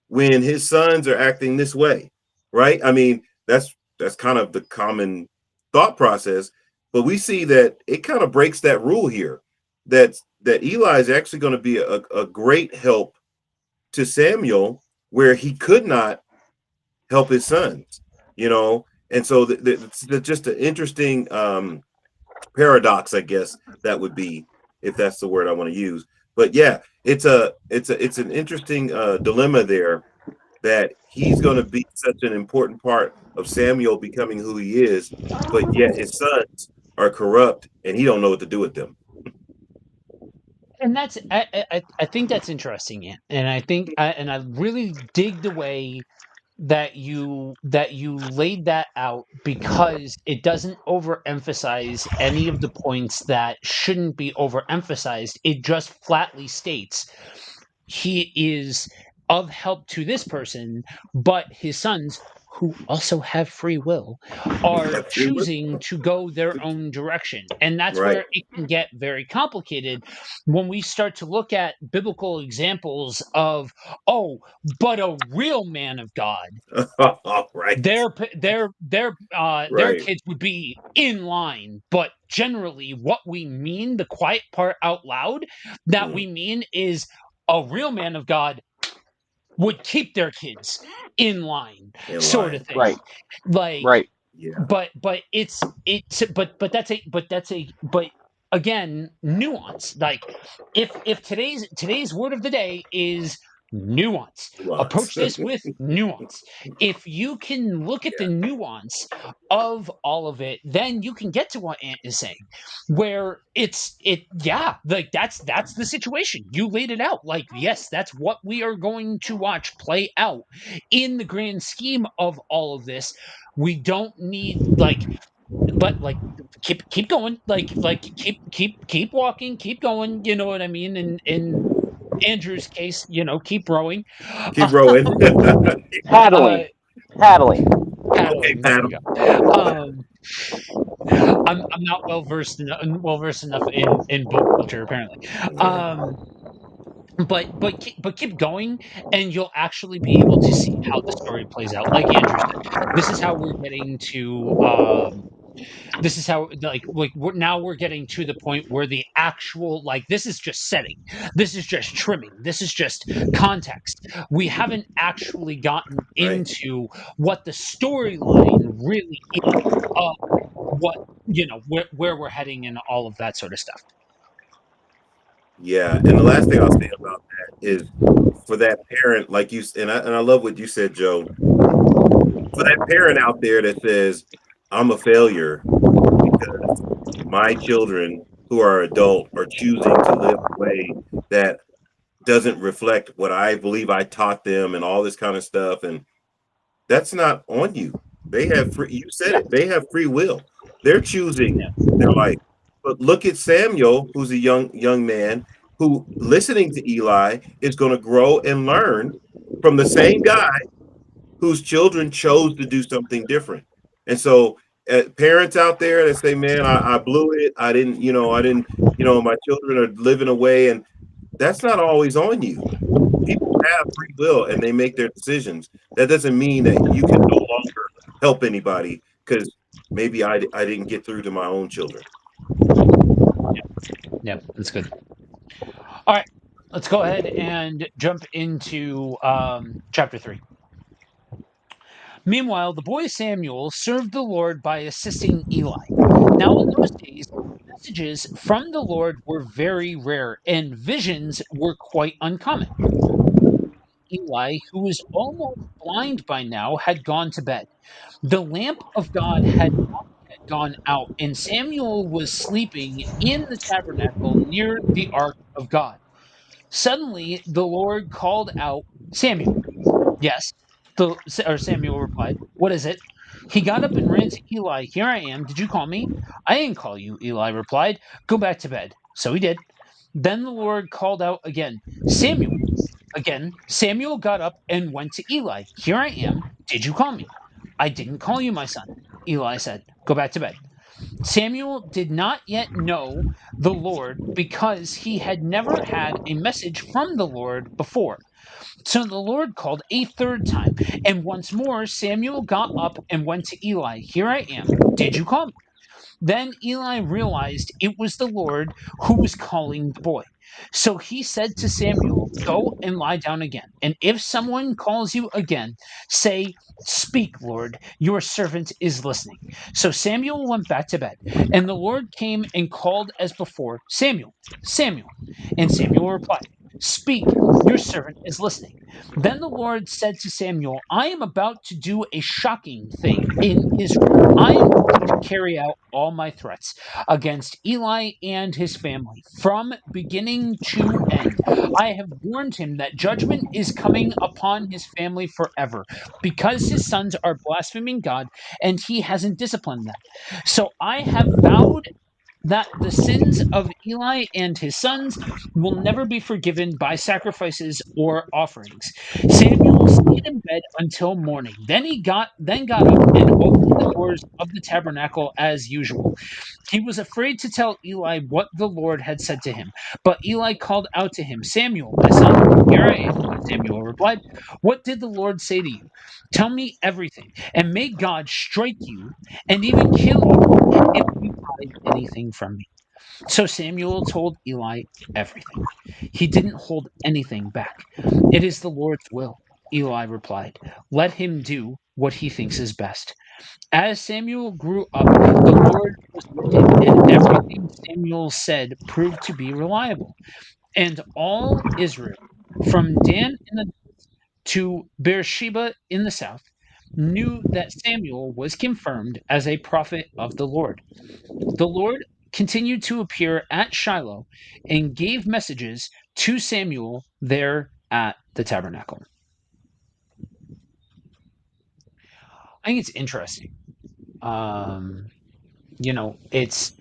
when his sons are acting this way? Right? I mean, that's kind of the common thought process, but we see that it kind of breaks that rule here. That Eli is actually going to be a great help to Samuel where he could not help his sons, and so it's just an interesting paradox, I guess that would be, if that's the word I want to use. But yeah, it's an interesting dilemma there, that he's going to be such an important part of Samuel becoming who he is, but yet his sons are corrupt and he don't know what to do with them. And that's I think that's interesting, and I think and I really dig the way that you laid that out, because it doesn't overemphasize any of the points that shouldn't be overemphasized. It just flatly states he is of help to this person, but his sons, who also have free will, are Have free will. choosing to go their own direction. And that's Right. where it can get very complicated when we start to look at biblical examples of, oh, but a real man of God, Right. their Right. kids would be in line. But generally, what we mean, the quiet part out loud, that Mm, we mean is a real man of God would keep their kids in line, in sort of line. thing. Right. Like, Right. Yeah. but but again, nuance. Like, if today's word of the day is nuance, Nuance. approach this with nuance. If you can look at the Yeah. nuance of all of it, then you can get to what Ant is saying, where yeah, like that's the situation. You laid it out. Like, yes, that's what we are going to watch play out in the grand scheme of all of this. We don't need, like, but like, keep going, like keep walking, keep going, you know what I mean? In Andrew's case, keep rowing. Keep rowing. uh Paddling. Paddling. Okay, Paddling, there we paddle. go. um I'm not well versed enough in boat culture, apparently. Yeah. um but keep going, and you'll actually be able to see how the story plays out. Like Andrew said, this is how we're getting to this is how, like we're getting to the point where the actual, like, this is just setting, this is just trimming, this is just context. We haven't actually gotten Right. into what the storyline really is, of what, where we're heading and all of that sort of stuff. Yeah. And the last thing I'll say about that is, for that parent, like and I love what you said, Joe. For that parent out there that says, I'm a failure because my children who are adult are choosing to live a way that doesn't reflect what I believe I taught them and all this kind of stuff. And that's not on you. They have free, you said Yeah. it, they have free will. They're choosing Yeah. their life. But look at Samuel, who's a young man who, listening to Eli, is going to grow and learn from the same guy whose children chose to do something different. And so, parents out there that say, man, I blew it. My children are living away. And that's not always on you. People have free will and they make their decisions. That doesn't mean that you can no longer help anybody because maybe I didn't get through to my own children. Yeah, that's good. All right, let's go ahead and jump into chapter 3. Meanwhile, the boy Samuel served the Lord by assisting Eli. Now, in those days, Messages from the Lord were very rare, and visions were quite uncommon. Eli, who was almost blind by now, had gone to bed. The lamp of God had not yet gone out, and Samuel was sleeping in the tabernacle near the ark of God. Suddenly, the Lord called out, Samuel. Yes. Samuel replied, What is it? He got up and ran to Eli. Here I am. Did you call me? I didn't call you, Eli replied. Go back to bed. So he did. Then the Lord called out again, Samuel. Again, Samuel got up and went to Eli. Here I am. Did you call me? I didn't call you, my son. Eli said, Go back to bed. Samuel did not yet know the Lord because he had never had a message from the Lord before. So the Lord called a third time, and once more Samuel got up and went to Eli. Here I am. Did you call me? Then Eli realized it was the Lord who was calling the boy. So he said to Samuel, Go and lie down again. And if someone calls you again, say, Speak, Lord, your servant is listening. So Samuel went back to bed. And the Lord came and called as before, Samuel, Samuel. And Samuel replied, Speak, your servant is listening. Then the Lord said to Samuel, I am about to do a shocking thing in Israel. I am going to carry out all my threats against Eli and his family from beginning to end. I have warned him that judgment is coming upon his family forever because his sons are blaspheming God and he hasn't disciplined them. So I have vowed that the sins of Eli and his sons will never be forgiven by sacrifices or offerings. Samuel stayed in bed until morning. Then got up and opened the doors of the tabernacle as usual. He was afraid to tell Eli what the Lord had said to him. But Eli called out to him, Samuel, my son. Here I am. Samuel replied, What did the Lord say to you? Tell me everything, and may God strike you and even kill you if you hide anything from me. So Samuel told Eli everything. He didn't hold anything back. It is the Lord's will, Eli replied. Let him do what he thinks is best. As Samuel grew up, the Lord was with him, and everything Samuel said proved to be reliable. And all Israel, from Dan in the to Beersheba in the south, knew that Samuel was confirmed as a prophet of the Lord. The Lord continued to appear at Shiloh and gave messages to Samuel there at the tabernacle. I think it's interesting. Um, it's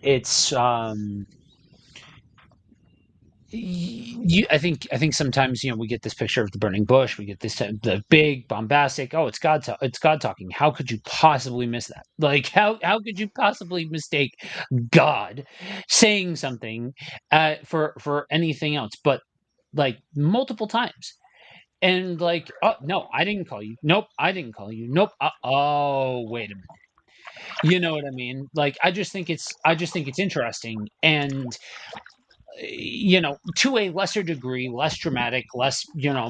I think sometimes we get this picture of the burning bush. We get this the big bombastic. Oh, it's God. It's God talking. How could you possibly miss that? Like how could you possibly mistake God saying something for anything else? But like multiple times. And like, oh no, I didn't call you. Nope, I didn't call you. Nope. Oh, wait a minute. You know what I mean? Like, I just think it's interesting, and to a lesser degree, less dramatic, less,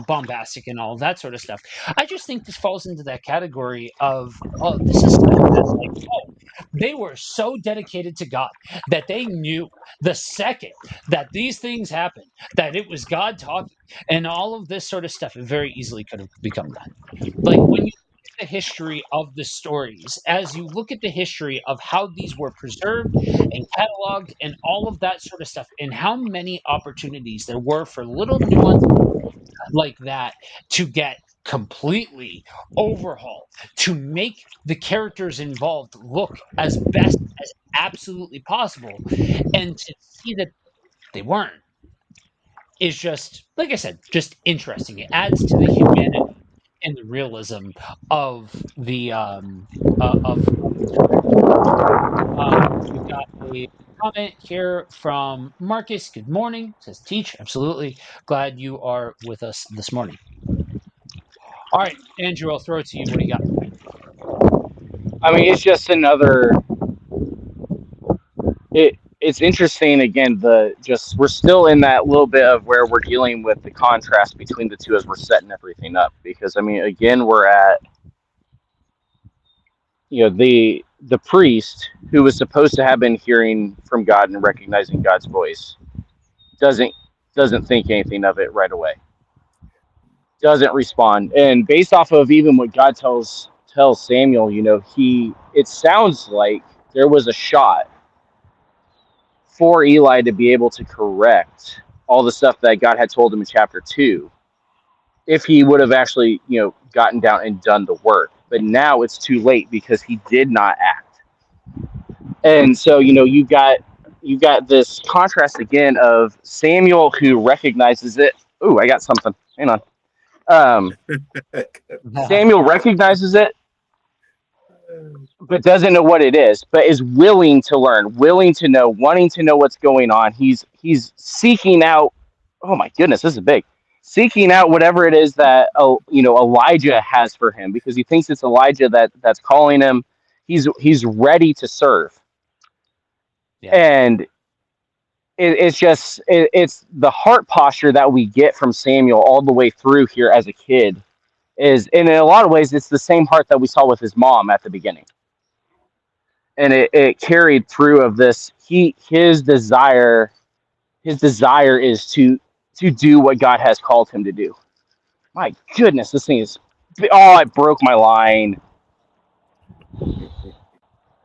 bombastic and all of that sort of stuff. I just think this falls into that category of, oh, this is stuff that, like, oh, they were so dedicated to God that they knew the second that these things happened, that it was God talking, and all of this sort of stuff. It very easily could have become that. Like when you look at the history of the stories, as you look at the history of how these were preserved and cataloged and all of that sort of stuff, and how many opportunities there were for little nuances like that to get completely overhauled, to make the characters involved look as best as absolutely possible, and to see that they weren't, is just, like I said, just interesting. It adds to the humanity and the realism of the of the story. We've got a comment here from Marcus. Good morning. Says teach. Absolutely. Glad you are with us this morning. All right, Andrew, I'll throw it to you. What do you got? I mean, it's just another. It's interesting again. We're still in that little bit of where we're dealing with the contrast between the two as we're setting everything up. Because I mean, again, we're at the priest, who was supposed to have been hearing from God and recognizing God's voice, doesn't doesn't think anything of it right away, doesn't respond. And based off of even what God tells Samuel, he it sounds like there was a shot for Eli to be able to correct all the stuff that God had told him in chapter 2, if he would have actually, gotten down and done the work. But now it's too late because he did not act. And so, you got this contrast again of Samuel, who recognizes it. Ooh, I got something. Hang on. Um, Samuel recognizes it, but doesn't know what it is, but is willing to learn, willing to know, wanting to know what's going on. He's seeking out. Oh my goodness, this is big. Seeking out whatever it is that Elijah has for him, because he thinks it's Elijah that's calling him. He's ready to serve, Yeah. and it's the heart posture that we get from Samuel all the way through here as a kid is, and in a lot of ways it's the same heart that we saw with his mom at the beginning, and it carried through of this. His desire is to do what God has called him to do. My goodness, this thing is, oh, it broke my line.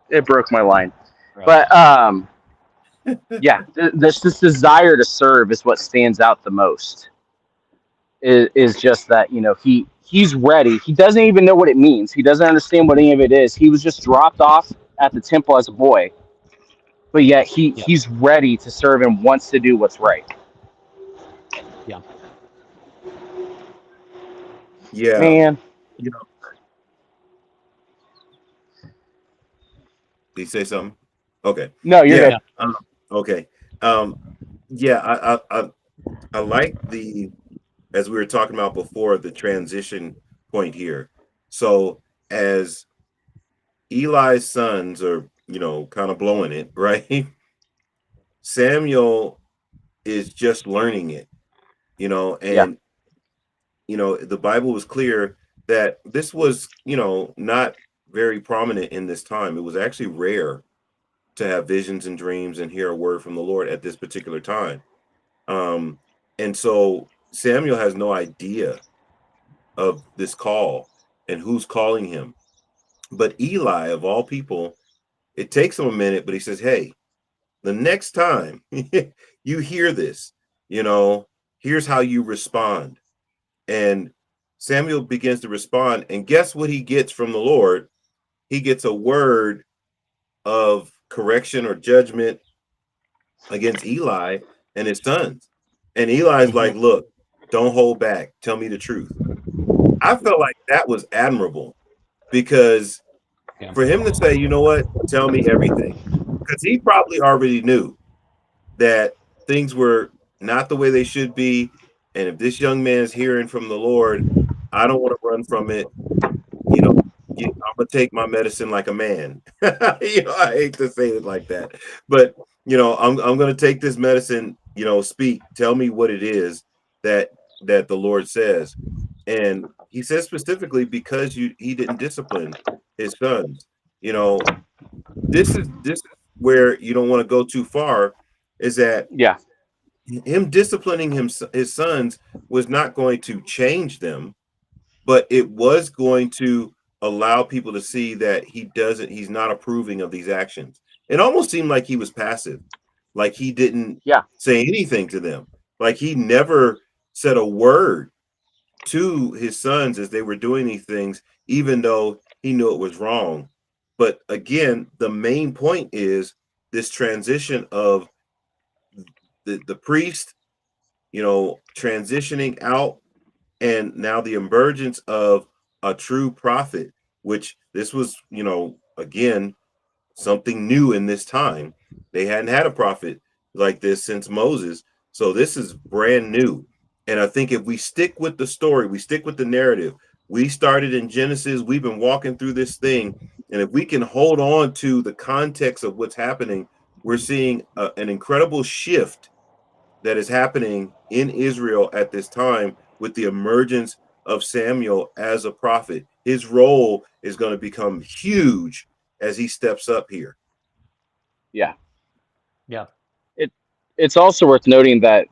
It broke my line. Right. But yeah, this desire to serve is what stands out the most. Is just that, he's ready. He doesn't even know what it means. He doesn't understand what any of it is. He was just dropped off at the temple as a boy, but yet Yeah. he's ready to serve and wants to do what's right. Yeah. Yeah. Man, You know, did he say something? Okay. no, you're Yeah. good. Yeah. Okay. Um, yeah, I like the, as we were talking about before, the transition point here. So as Eli's sons are, kind of blowing it, right? Samuel is just learning it, Yeah, and the Bible was clear that this was, not very prominent in this time. It was actually rare to have visions and dreams and hear a word from the Lord at this particular time. Um, and so Samuel has no idea of this call and who's calling him. But Eli, of all people, it takes him a minute, but he says, hey, the next time you hear this, here's how you respond. And Samuel begins to respond. And guess what he gets from the Lord? He gets a word of correction or judgment against Eli and his sons. And Eli's hmm like, look, don't hold back. Tell me the truth. I felt like that was admirable because Yeah. for him to say, you know what, tell me everything, because he probably already knew that things were not the way they should be. And if this young man is hearing from the Lord, I don't want to run from it. You know, I'm gonna take my medicine like a man. I hate to say it like that, but I'm gonna take this medicine. Speak. Tell me what it is that the Lord says, and He says specifically because he didn't discipline his sons. You know, this is where you don't want to go too far. Is that yeah, him disciplining his sons was not going to change them, but it was going to allow people to see that he's not approving of these actions. It almost seemed like he was passive, like he didn't yeah, say anything to them, like he never said a word to his sons as they were doing these things, even though he knew it was wrong. But again, the main point is this transition of the priest, transitioning out, and now the emergence of a true prophet, which this was, again, something new in this time. They hadn't had a prophet like this since Moses. So this is brand new. And I think if we stick with the story, we stick with the narrative, we started in Genesis, we've been walking through this thing. And if we can hold on to the context of what's happening, we're seeing an incredible shift that is happening in Israel at this time with the emergence of Samuel as a prophet. His role is going to become huge, as he steps up here. Yeah. Yeah. It's also worth noting that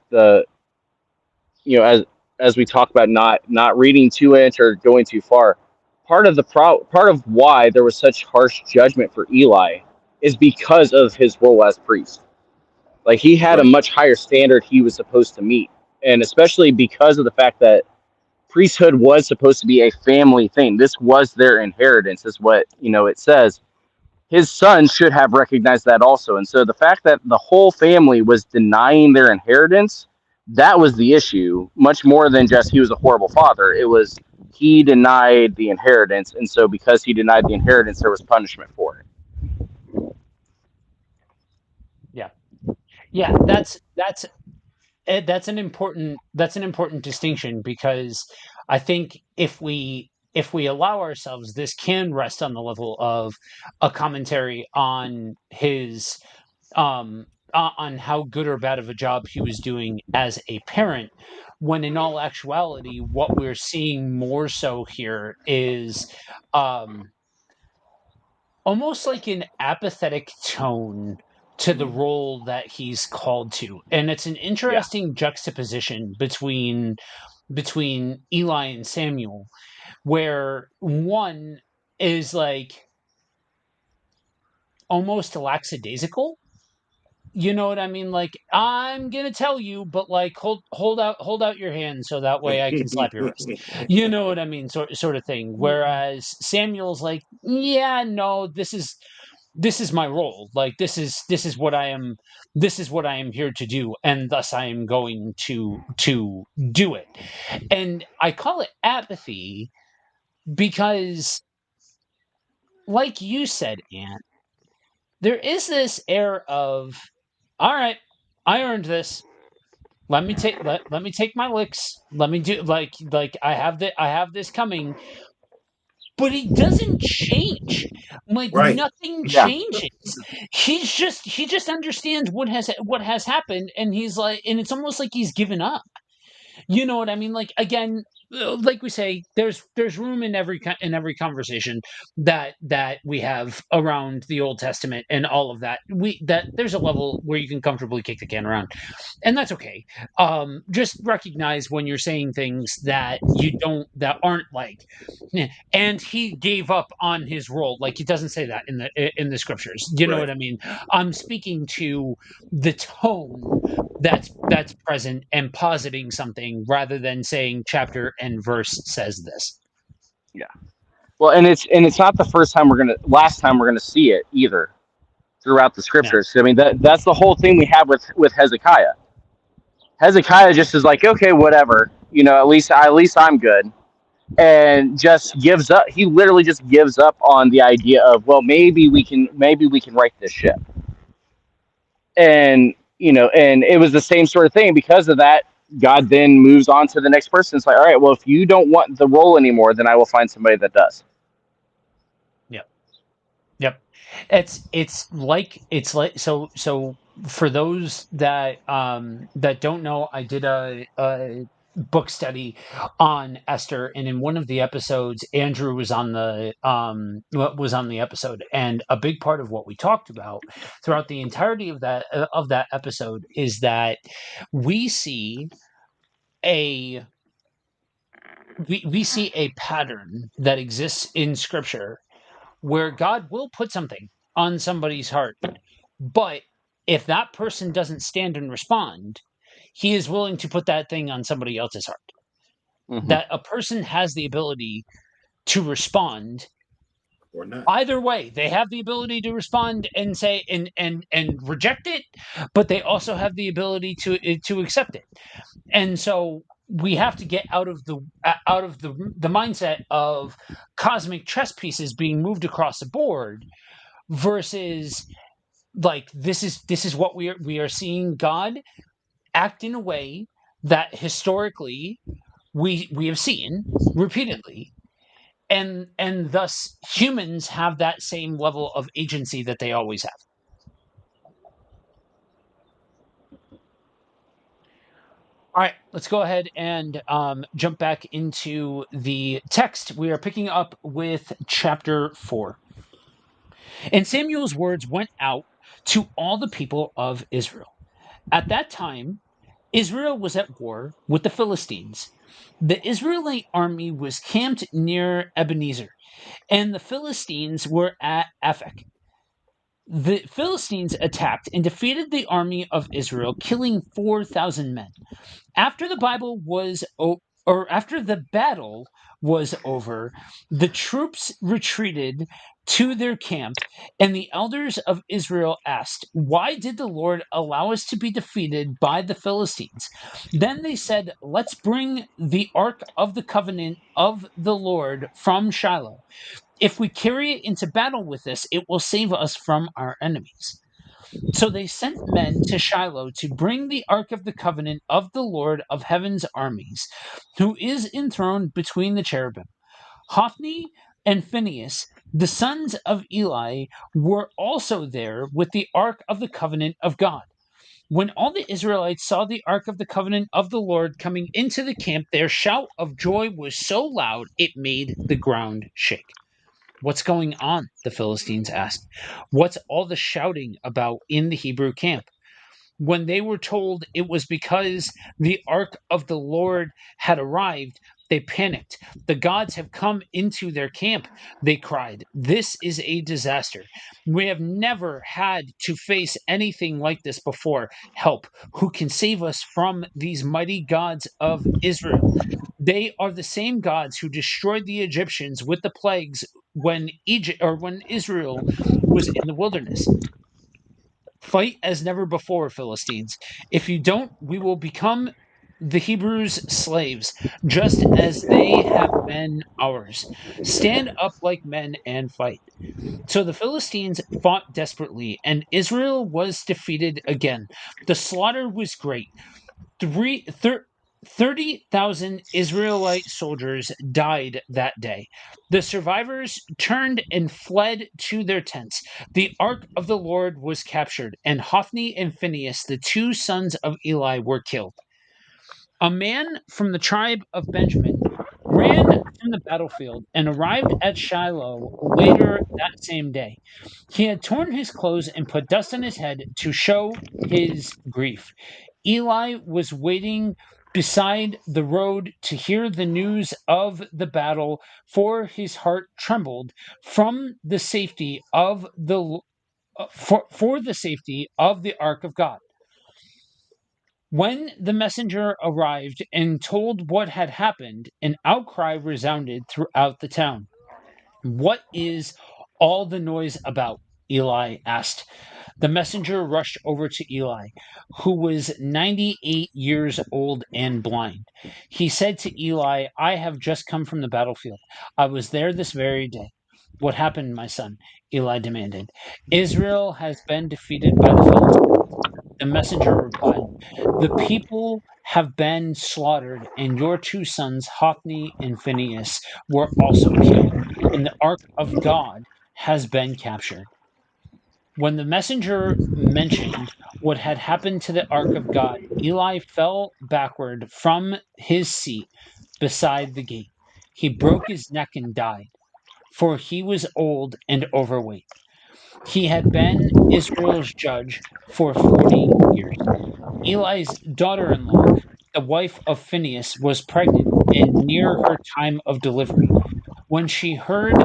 as we talk about not reading too much or going too far, part of why there was such harsh judgment for Eli is because of his role as priest. Like he had a Right. much higher standard he was supposed to meet, and especially because of the fact that priesthood was supposed to be a family thing. This was their inheritance, is what it says. His son should have recognized that also. And so the fact that the whole family was denying their inheritance, that was the issue, much more than just he was a horrible father. It was he denied the inheritance. And so because he denied the inheritance, there was punishment for it. Yeah. Yeah. That's an important distinction, because I think if we allow ourselves, this can rest on the level of a commentary on his on how good or bad of a job he was doing as a parent, when in all actuality what we're seeing more so here is um almost like an apathetic tone to the role that he's called to. And it's an Yeah. interesting juxtaposition between Eli and Samuel, where one is like almost lackadaisical. You know what I mean? Like, I'm gonna tell you, but like hold out your hand so that way I can slap your wrist. You know what I mean? Sort of thing. Whereas Samuel's like, yeah, no, this is my role. Like, this is what I am, this is what I am here to do, and thus I am going to do it. And I call it apathy because, like you said, Ant, there is this air of, all right, I earned this. Let me take my licks. Let me do, like I have this coming. But he doesn't change. Like, Right. nothing Yeah. changes. He just understands what has happened, and he's like, and it's almost like he's given up. You know what I mean? Like, again, like we say, there's room in every conversation that we have around the Old Testament and all of that. That there's a level where you can comfortably kick the can around, and that's okay. Just recognize when you're saying things that aren't like, "Eh," and he gave up on his role. Like, he doesn't say that in the scriptures. You know Right. what I mean? I'm speaking to the tone that's present and positing something rather than saying chapter and verse says this. Yeah. Well, and it's not the last time we're gonna see it either throughout the No. scriptures. I mean that's the whole thing we have with Hezekiah. Hezekiah just is like, okay, whatever, at least I'm good, and just gives up. He literally just gives up on the idea of, well, maybe we can right this ship. And it was the same sort of thing. Because of that, God then moves on to the next person. It's like, all right, well, if you don't want the role anymore, then I will find somebody that does. Yep. Yep. It's like so for those that don't know, I did a book study on Esther, and in one of the episodes Andrew was on the episode, and a big part of what we talked about throughout the entirety of that episode is that we see a we see a pattern that exists in scripture where God will put something on somebody's heart. But if that person doesn't stand and respond, he is willing to put that thing on somebody else's heart. Hmm. That a person has the ability to respond Or not. either way. They have the ability to respond and say and reject it, but they also have the ability to accept it. And so we have to get out of the mindset of cosmic chess pieces being moved across the board versus, like, this is what we are seeing God act in a way that historically we have seen repeatedly, and thus humans have that same level of agency that they always have. All right, let's go ahead and jump back into the text. We are picking up with chapter 4. And Samuel's words went out to all the people of Israel. At that time, Israel was at war with the Philistines. The Israelite army was camped near Ebenezer, and the Philistines were at Aphek. The Philistines attacked and defeated the army of Israel, killing 4,000 men. After the after the battle was over, the troops retreated to their camp, and the elders of Israel asked, "Why did the Lord allow us to be defeated by the Philistines?" Then they said, "Let's bring the ark of the covenant of the Lord from Shiloh. If we carry it into battle with us, it will save us from our enemies." So they sent men to Shiloh to bring the ark of the covenant of the Lord of heaven's armies, who is enthroned between the cherubim. Hophni and Phinehas, the sons of Eli, were also there with the ark of the covenant of God. When all the Israelites saw the ark of the covenant of the Lord coming into the camp, their shout of joy was so loud it made the ground shake. "What's going on?" the Philistines asked. "What's all the shouting about in the Hebrew camp?" When they were told it was because the ark of the Lord had arrived, they panicked. "The gods have come into their camp," they cried. "This is a disaster. We have never had to face anything like this before. Help! Who can save us from these mighty gods of Israel? They are the same gods who destroyed the Egyptians with the plagues when when Israel was in the wilderness. Fight as never before, Philistines. If you don't, we will become the Hebrews' slaves, just as they have been ours. Stand up like men and fight." So the Philistines fought desperately, and Israel was defeated again. The slaughter was great. 30,000 Israelite soldiers died that day. The survivors turned and fled to their tents. The ark of the Lord was captured, and Hophni and Phinehas, the two sons of Eli, were killed. A man from the tribe of Benjamin ran from the battlefield and arrived at Shiloh later that same day. He had torn his clothes and put dust on his head to show his grief. Eli was waiting beside the road to hear the news of the battle, for his heart trembled from the safety of for the safety of the ark of God. When the messenger arrived and told what had happened, an outcry resounded throughout the town. "What is all the noise about?" Eli asked. The messenger rushed over to Eli, who was 98 years old and blind. He said to Eli, "I have just come from the battlefield. I was there this very day." "What happened, my son?" Eli demanded. "Israel has been defeated by the Philistines." The messenger replied, "The people have been slaughtered, and your two sons, Hophni and Phinehas, were also killed, and the ark of God has been captured." When the messenger mentioned what had happened to the ark of God, Eli fell backward from his seat beside the gate. He broke his neck and died, for he was old and overweight. He had been Israel's judge for 40 years. Eli's daughter in law, the wife of Phinehas, was pregnant and near her time of delivery. When she heard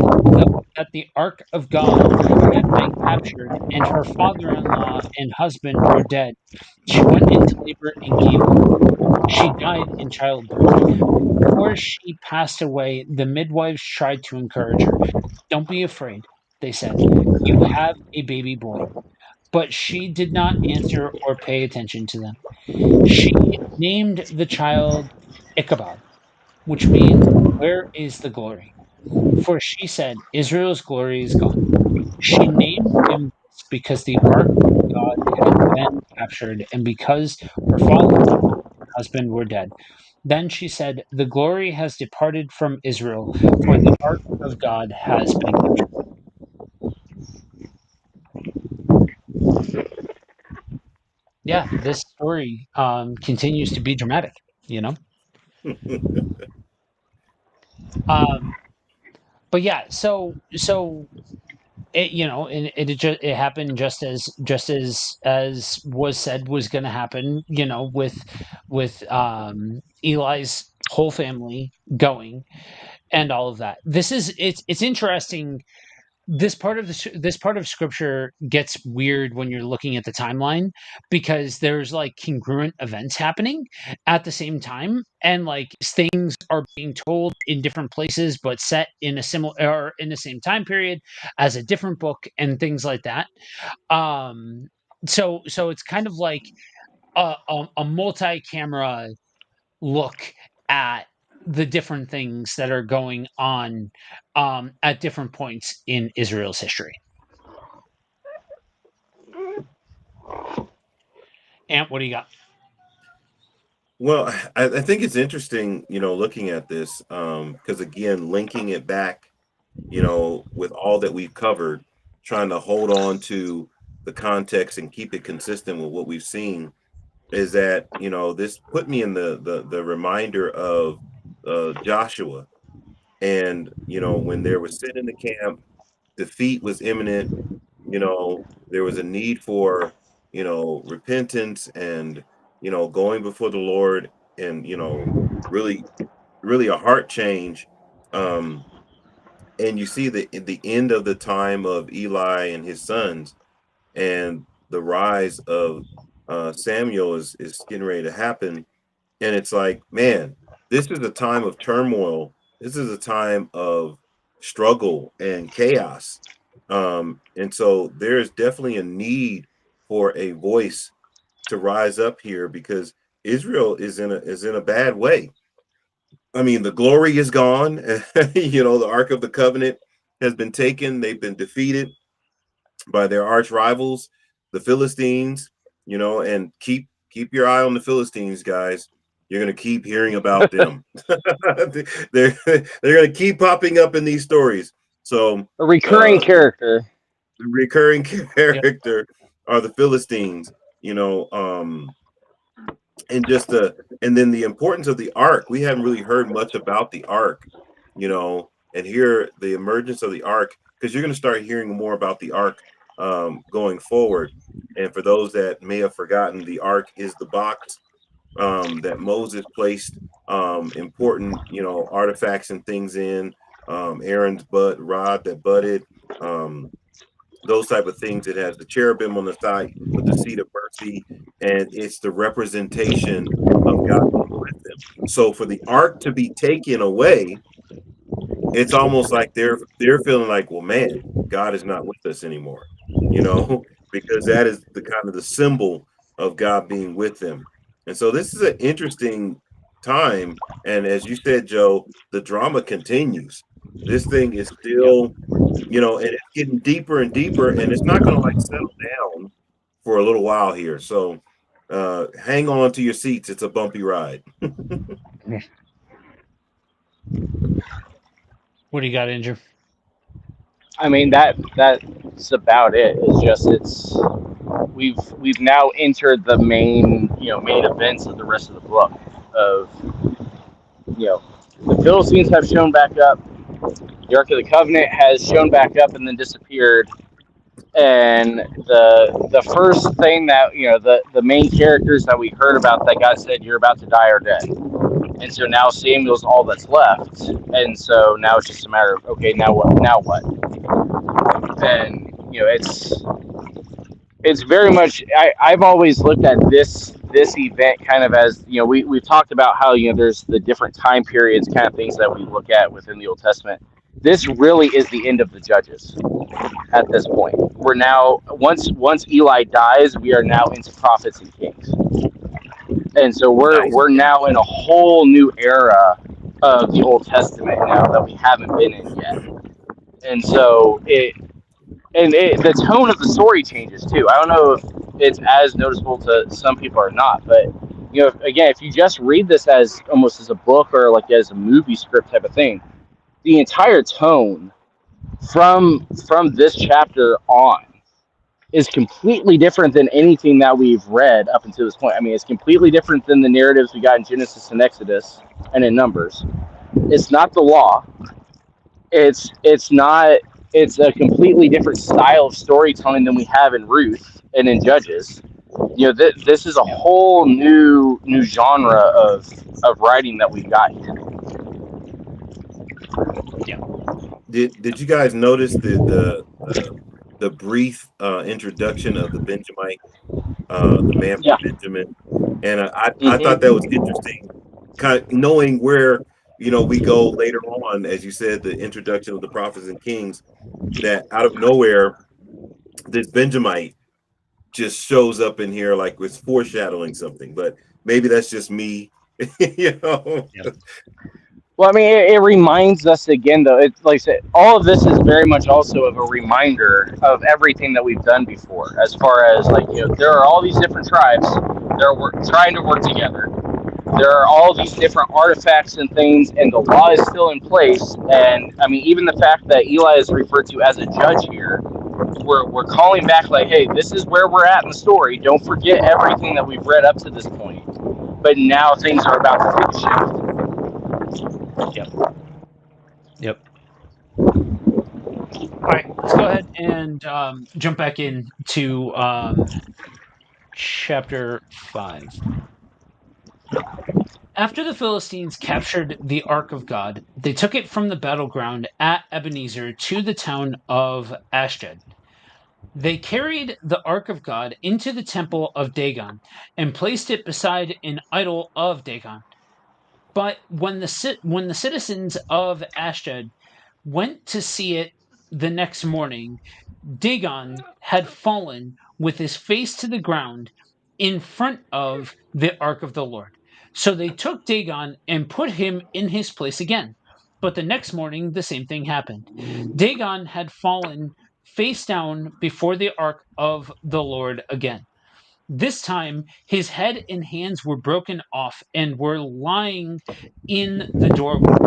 that the ark of God had been captured and her father in law and husband were dead, she went into labor and gave birth. She died in childbirth. Before she passed away, the midwives tried to encourage her. "Don't be afraid," they said. "You have a baby boy." But she did not answer or pay attention to them. She named the child Ichabod, which means "Where is the glory?" For she said, "Israel's glory is gone." She named him this because the ark of God had been captured and because her father-in-law and husband were dead. Then she said, "The glory has departed from Israel, for the ark of God has been captured." Yeah, this story continues to be dramatic, you know? Um, but yeah, so and it happened just as was said was going to happen, with Eli's whole family going and all of that. It's interesting. This part of scripture gets weird when you're looking at the timeline, because there's like congruent events happening at the same time, and like things are being told in different places but set in a similar or in the same time period as a different book and things like that. So it's kind of like a multi-camera look at the different things that are going on at different points in Israel's history. Ant, what do you got? Well, I think it's interesting, looking at this, because again, linking it back, with all that we've covered, trying to hold on to the context and keep it consistent with what we've seen, is that this put me in the reminder of Joshua, and when there was sin in the camp, defeat was imminent. There was a need for repentance and going before the Lord, and really really a heart change. And you see the end of the time of Eli and his sons, and the rise of Samuel is getting ready to happen. And it's like, man, this is a time of turmoil. This is a time of struggle and chaos. And so there's definitely a need for a voice to rise up here, because Israel is in a bad way. I mean, the glory is gone. The Ark of the Covenant has been taken. They've been defeated by their arch rivals, the Philistines. And keep your eye on the Philistines, guys. You're going to keep hearing about them. they're going to keep popping up in these stories. So A recurring character. the recurring character are the Philistines. And then the importance of the ark. We haven't really heard much about the ark, and here the emergence of the ark, because you're going to start hearing more about the ark going forward. And for those that may have forgotten, the ark is the box that Moses placed important, artifacts and things in, Aaron's rod that budded, those type of things. It has the cherubim on the side with the seat of mercy, and it's the representation of God with them. So for the ark to be taken away, it's almost like they're feeling like, well, man, God is not with us anymore, because that is the kind of the symbol of God being with them. And so this is an interesting time. And as you said, Joe, the drama continues. This thing is still, and it's getting deeper and deeper, and it's not going to like settle down for a little while here. So hang on to your seats. It's a bumpy ride. What do you got, Andrew? I mean, that's about it. We've now entered the main events of the rest of the book. Of the Philistines have shown back up. The Ark of the Covenant has shown back up and then disappeared. And the first thing that the main characters that we heard about that God said you're about to die are dead. And so now Samuel's all that's left. And so now it's just a matter of, okay, now what? Now what? And it's very much. I've always looked at this event kind of as we've talked about how there's the different time periods kind of things that we look at within the Old Testament. This really is the end of the judges. At this point, we're now once Eli dies, we are now into prophets and kings, and so we're now in a whole new era of the Old Testament now that we haven't been in yet. And so the tone of the story changes too. I don't know if it's as noticeable to some people or not, but again, if you just read this as almost as a book or like as a movie script type of thing, the entire tone from this chapter on is completely different than anything that we've read up until this point. I mean, it's completely different than the narratives we got in Genesis and Exodus and in Numbers. It's not the law. It's not it's a completely different style of storytelling than we have in Ruth and in Judges. This is a whole new genre of writing that we've got here. Yeah. Did you guys notice the brief introduction of the Benjamite, the man from Yeah. Benjamin? And I thought that was Mm-hmm. interesting, kind of knowing where we go later on, as you said, the introduction of the prophets and kings, that out of nowhere this Benjamite just shows up in here like it's foreshadowing something. But maybe that's just me, you know. Yeah. Well, I mean, it reminds us again, though. It's like I said, all of this is very much also of a reminder of everything that we've done before. As far as there are all these different tribes. Trying to work together. There are all these different artifacts and things, and the law is still in place. And I mean, even the fact that Eli is referred to as a judge here, we're calling back like, hey, this is where we're at in the story. Don't forget everything that we've read up to this point. But now things are about to take a shift. Yep. Yep. All right, let's go ahead and jump back into chapter 5. After the Philistines captured the Ark of God, they took it from the battleground at Ebenezer to the town of Ashdod. They carried the Ark of God into the temple of Dagon and placed it beside an idol of Dagon. But when the citizens of Ashdod went to see it the next morning, Dagon had fallen with his face to the ground in front of the ark of the Lord. So they took Dagon and put him in his place again. But the next morning, the same thing happened. Dagon had fallen face down before the ark of the Lord again. This time, his head and hands were broken off and were lying in the doorway.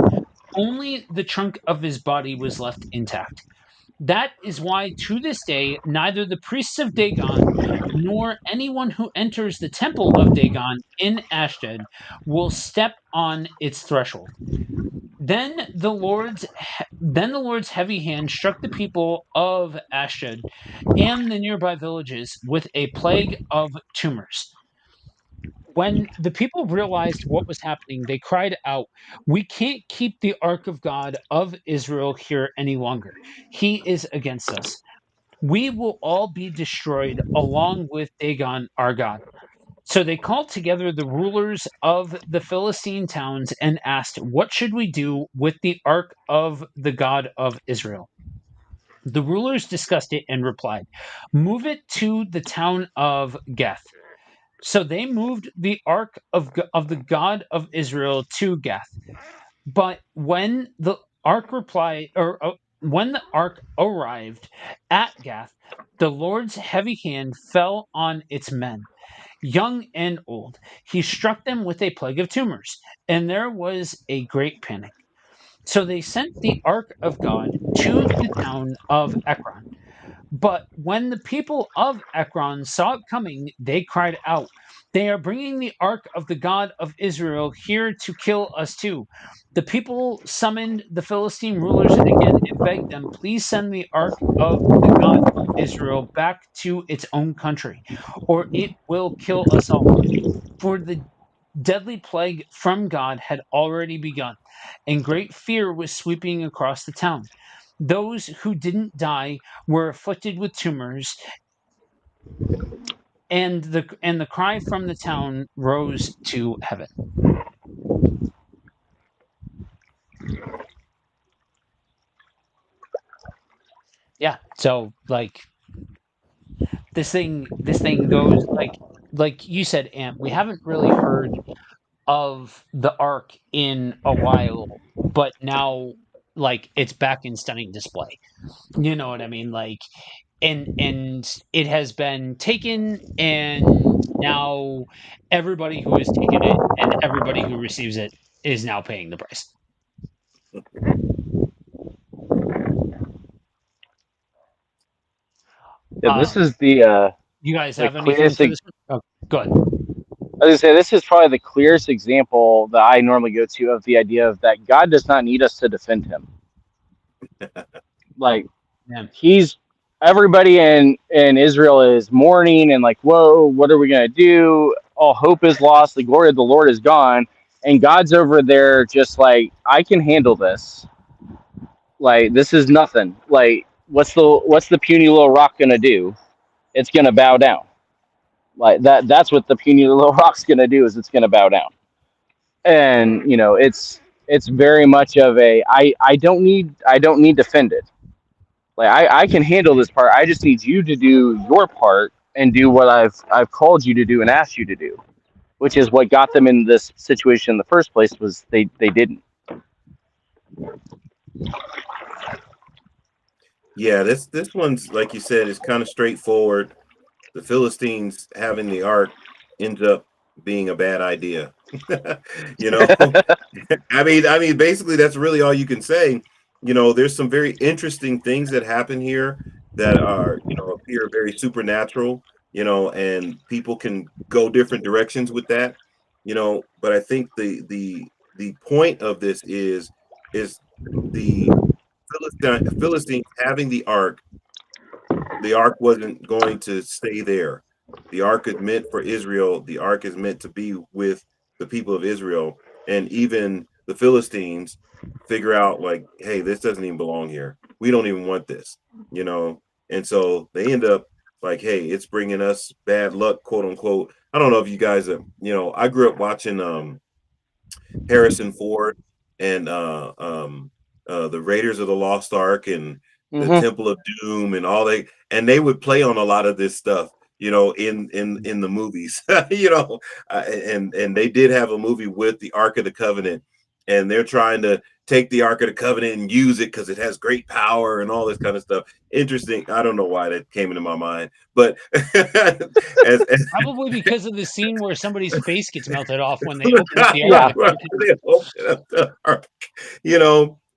Only the trunk of his body was left intact. That is why, to this day, neither the priests of Dagon nor anyone who enters the temple of Dagon in Ashdod will step on its threshold. Then the Lord's heavy hand struck the people of Ashdod and the nearby villages with a plague of tumors. When the people realized what was happening, they cried out, "We can't keep the ark of God of Israel here any longer. He is against us. We will all be destroyed along with Dagon, our God." So they called together the rulers of the Philistine towns and asked, "What should we do with the ark of the God of Israel?" The rulers discussed it and replied, "Move it to the town of Gath." So they moved the ark of the God of Israel to Gath. But when the ark arrived at Gath, the Lord's heavy hand fell on its men, young and old. He struck them with a plague of tumors, and there was a great panic. So they sent the ark of God to the town of Ekron. But when the people of Ekron saw it coming, they cried out, "They are bringing the ark of the God of Israel here to kill us too." The people summoned the Philistine rulers again and begged them, "Please send the ark of the God of Israel back to its own country, or it will kill us all." For the deadly plague from God had already begun, and great fear was sweeping across the town. Those who didn't die were afflicted with tumors, and the cry from the town rose to heaven. Yeah, so like this thing goes like you said, Amp. We haven't really heard of the arc in a while, but now like it's back in stunning display. You know what I mean? Like and it has been taken, and now everybody who has taken it and everybody who receives it is now paying the price. Yeah, this Um, is the you guys the have anything clearest. for this one? Oh, go ahead. I was gonna say this is probably the clearest example that I normally go to of the idea of that God does not need us to defend Him. Like Yeah. he's everybody in Israel is mourning and like, whoa, what are we gonna do? All hope is lost. The glory of the Lord is gone, and God's over there just like, I can handle this. Like, this is nothing. Like, what's the puny little rock gonna do? It's gonna bow down. Like that's what the puny little rock's gonna do, is it's gonna bow down. And it's very much of a, I don't need defended. Like, I can handle this part. I just need you to do your part and do what I've called you to do and asked you to do, which is what got them in this situation in the first place. Was they didn't. Yeah, this one's, like you said, is kind of straightforward. The Philistines having the ark ends up being a bad idea. you know, I mean, basically, that's really all you can say. There's some very interesting things that happen here that are, appear very supernatural. And people can go different directions with that. But I think the point of this is the Philistines having the ark wasn't going to stay there. The ark is meant for Israel. The ark is meant to be with the people of Israel. And even the Philistines figure out, like, hey, this doesn't even belong here. We don't even want this, you know? And so they end up like, hey, it's bringing us bad luck, quote unquote. I don't know if you guys are, I grew up watching Harrison Ford and the Raiders of the Lost Ark and the Mm-hmm. Temple of Doom and and they would play on a lot of this stuff, in the movies, and they did have a movie with the Ark of the Covenant, and they're trying to take the Ark of the Covenant and use it because it has great power and all this kind of stuff. Interesting. I don't know why that came into my mind, but as Probably because of the scene where somebody's face gets melted off when they open up the Ark of Yeah. the Covenant. they open up the ark,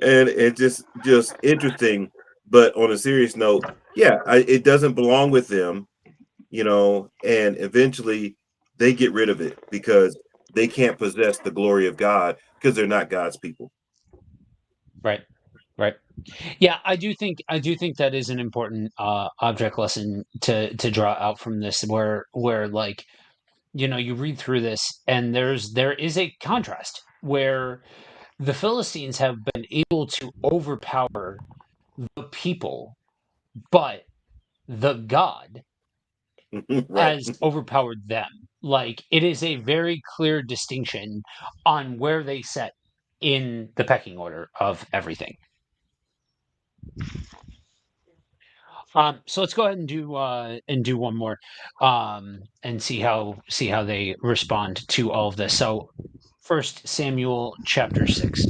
and it just interesting. But on a serious note, yeah, it doesn't belong with them, and eventually they get rid of it because they can't possess the glory of God because they're not God's people. Right. Right. Yeah, I do think that is an important object lesson to draw out from this, where like, you read through this and there is a contrast where the Philistines have been able to overpower the people, but the God Right. has overpowered them. Like, it is a very clear distinction on where they set in the pecking order of everything. So let's go ahead and do one more, and see how they respond to all of this. So, First Samuel chapter 6.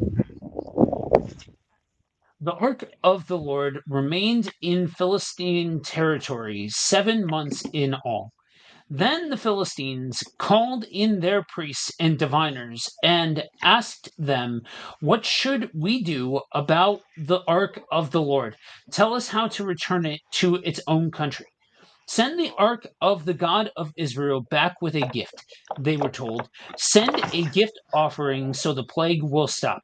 The ark of the Lord remained in Philistine territory 7 months in all. Then the Philistines called in their priests and diviners and asked them, "What should we do about the ark of the Lord? Tell us how to return it to its own country." "Send the ark of the God of Israel back with a gift," they were told. "Send a gift offering so the plague will stop.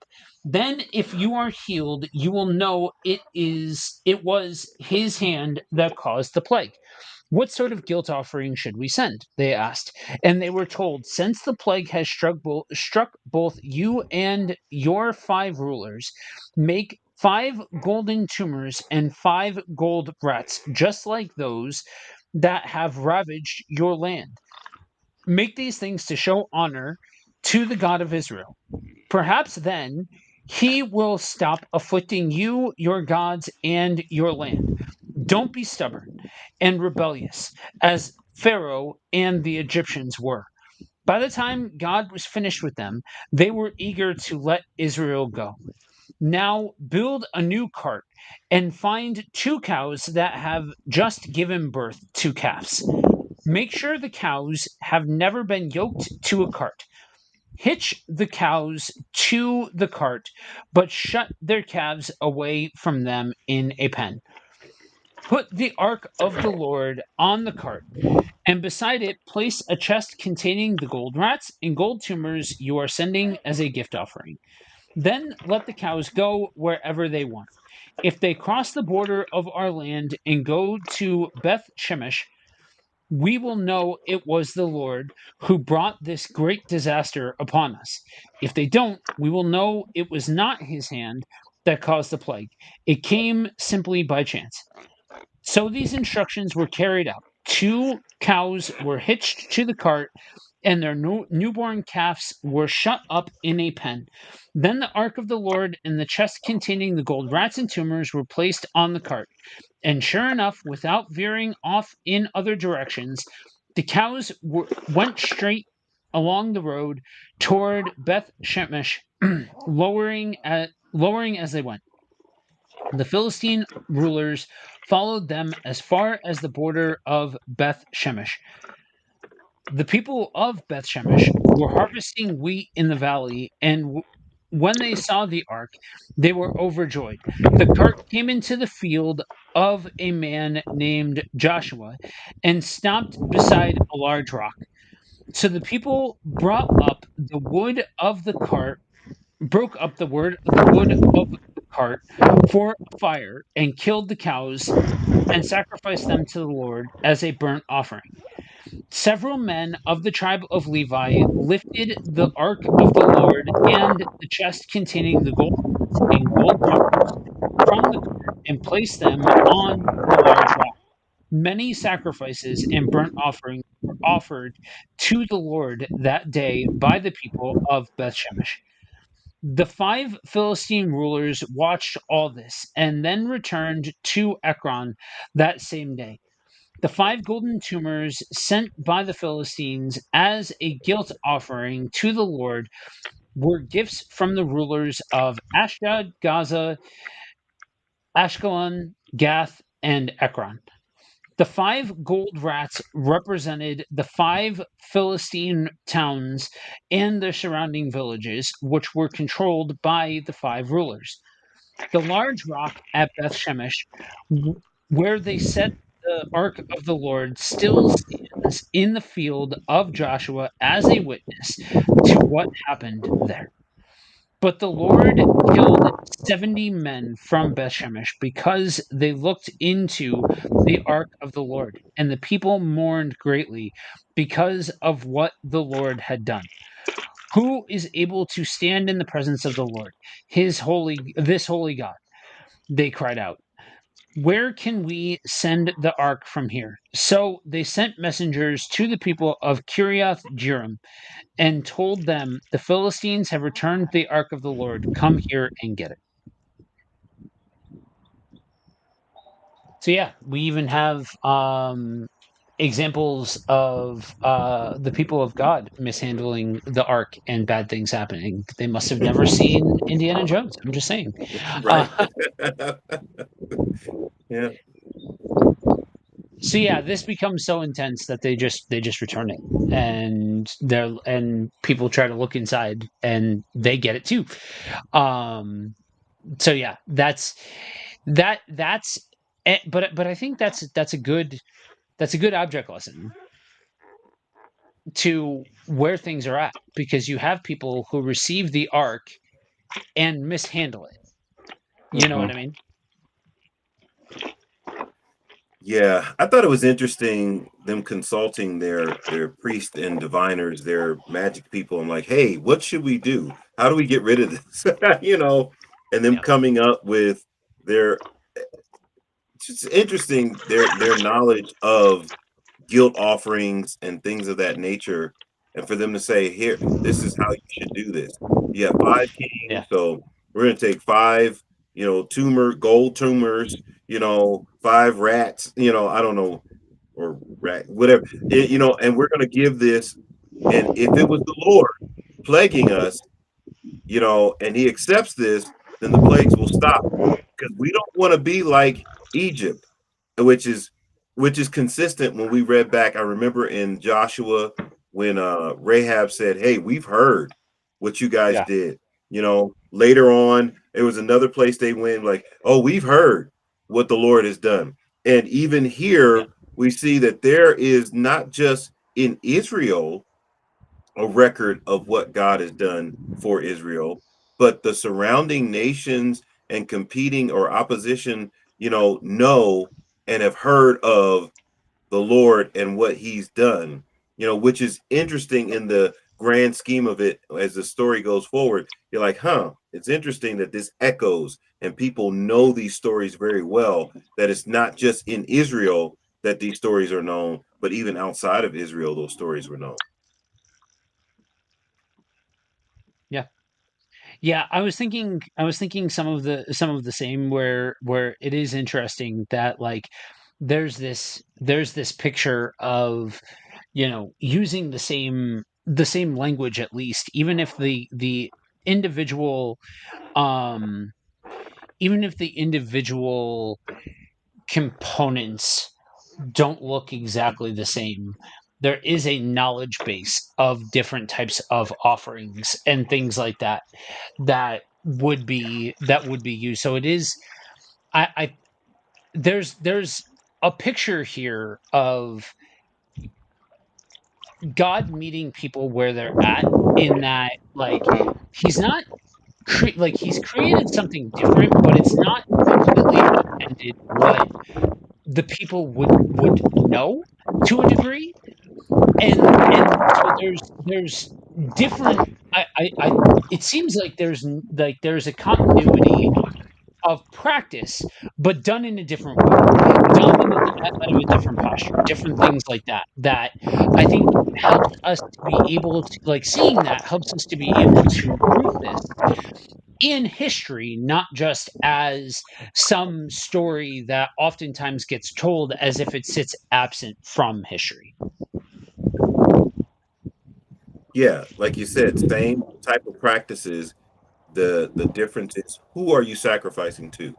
Then if you are healed, you will know it was his hand that caused the plague." "What sort of guilt offering should we send?" they asked. And they were told, "Since the plague has struck both you and your 5 rulers, make 5 golden tumors and 5 gold rats, just like those that have ravaged your land. Make these things to show honor to the God of Israel. Perhaps then he will stop afflicting you, your gods, and your land. Don't be stubborn and rebellious, as Pharaoh and the Egyptians were." By the time God was finished with them, they were eager to let Israel go. "Now build a new cart and find 2 cows that have just given birth to calves. Make sure the cows have never been yoked to a cart. Hitch the cows to the cart, but shut their calves away from them in a pen. Put the ark of the Lord on the cart, and beside it place a chest containing the gold rats and gold tumors you are sending as a gift offering. Then let the cows go wherever they want. If they cross the border of our land and go to Beth Shemesh, we will know it was the Lord who brought this great disaster upon us. If they don't, we will know it was not his hand that caused the plague. It came simply by chance. So these instructions were carried out. 2 cows were hitched to the cart, and their newborn calves were shut up in a pen. Then the ark of the Lord and the chest containing the gold rats and tumors were placed on the cart. And sure enough, without veering off in other directions, the cows went straight along the road toward Beth Shemesh, lowering as they went. The Philistine rulers followed them as far as the border of Beth Shemesh. The people of Beth Shemesh were harvesting wheat in the valley, and when they saw the ark, they were overjoyed. The cart came into the field of a man named Joshua and stopped beside a large rock. So the people brought up the wood of the cart, broke up the wood of the cart for a fire, and killed the cows and sacrificed them to the Lord as a burnt offering. Several men of the tribe of Levi lifted the ark of the Lord and the chest containing the gold and gold tumors from the cart and placed them on the large rock. Many sacrifices and burnt offerings were offered to the Lord that day by the people of Bethshemesh. The 5 Philistine rulers watched all this and then returned to Ekron that same day. The 5 golden tumors sent by the Philistines as a guilt offering to the Lord were gifts from the rulers of Ashdod, Gaza, Ashkelon, Gath, and Ekron. The 5 gold rats represented the 5 Philistine towns and their surrounding villages, which were controlled by the 5 rulers. The large rock at Beth Shemesh, where they set the ark of the Lord, still stands in the field of Joshua as a witness to what happened there. But the Lord killed 70 men from Beth Shemesh because they looked into the ark of the Lord, and the people mourned greatly because of what the Lord had done. Who is able to stand in the presence of the Lord, this holy God? They cried out. Where can we send the ark from here? So they sent messengers to the people of Kiriath Jearim and told them, the Philistines have returned the ark of the Lord. Come here and get it. So yeah, we even have examples of the people of God mishandling the ark and bad things happening. They must have never seen Indiana Jones. I'm just saying. Right. Uh, Yeah. so yeah, this becomes so intense that they just return it, and people try to look inside, and they get it too. So yeah, that's but I think that's a good object lesson to where things are at, because you have people who receive the ark and mishandle it. You know what I Mhm. mean? Yeah, I thought it was interesting them consulting their priests and diviners, their magic people. I'm like, hey, what should we do? How do we get rid of this? And them Yeah. coming up with their it's just interesting their knowledge of guilt offerings and things of that nature, and for them to say, "Here, this is how you should do this." You have 5 Yeah. kings, so we're gonna take 5, gold tumors, 5 rats, I don't know, or rat, whatever, and we're gonna give this, and if it was the Lord plaguing us, and he accepts this, then the plagues will stop, because we don't wanna be like Egypt, which is which is consistent when we read back. I remember in Joshua when Rahab said, "Hey, we've heard what you guys Yeah. did." Later on, there was another place they went like, "Oh, we've heard what the Lord has done." And even Yeah. here, we see that there is not just in Israel a record of what God has done for Israel, but the surrounding nations and competing or opposition, know and have heard of the Lord and what he's done, which is interesting in the grand scheme of it. As the story goes forward, you're like, it's interesting that this echoes and people know these stories very well, that it's not just in Israel that these stories are known, but even outside of Israel, those stories were known. Yeah. Yeah, I was thinking some of the same, where it is interesting that, like, there's this picture of, using the same language, at least, individual um even if the individual components don't look exactly the same. There is a knowledge base of different types of offerings and things like that that would be used. So it is, I there's a picture here of God meeting people where they're at, in that, like, he's not like, he's created something different, but it's not completely upended what the people would know, to a degree. And so there's different, I it seems like there's a continuity of practice, but done in a different way, done out of a different posture, different things like that, that I think helps us to be able to, like, seeing that helps us to be able to root this in history, not just as some story that oftentimes gets told as if it sits absent from history. Yeah, like you said, same type of practices. The difference is, who are you sacrificing to?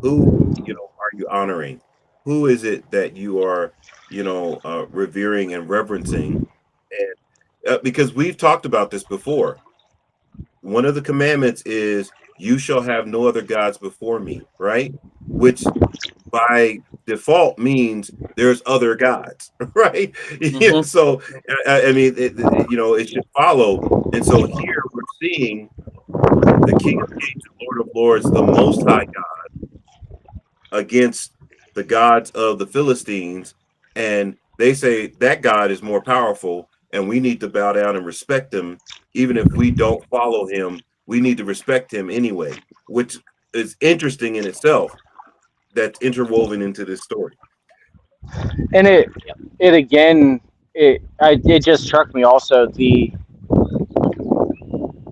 Who, are you honoring? Who is it that you are, revering and reverencing? And because we've talked about this before, one of the commandments is, you shall have no other gods before me, right? Which by default means there's other gods, right? Yeah, Mm-hmm. so I mean, it should follow. And so here we're seeing the King of Kings and Lord of Lords, the Most High God, against the gods of the Philistines, and they say that God is more powerful, and we need to bow down and respect him, even if we don't follow him. We need to respect him anyway, which is interesting in itself. That's interwoven into this story. And it again, it just struck me also,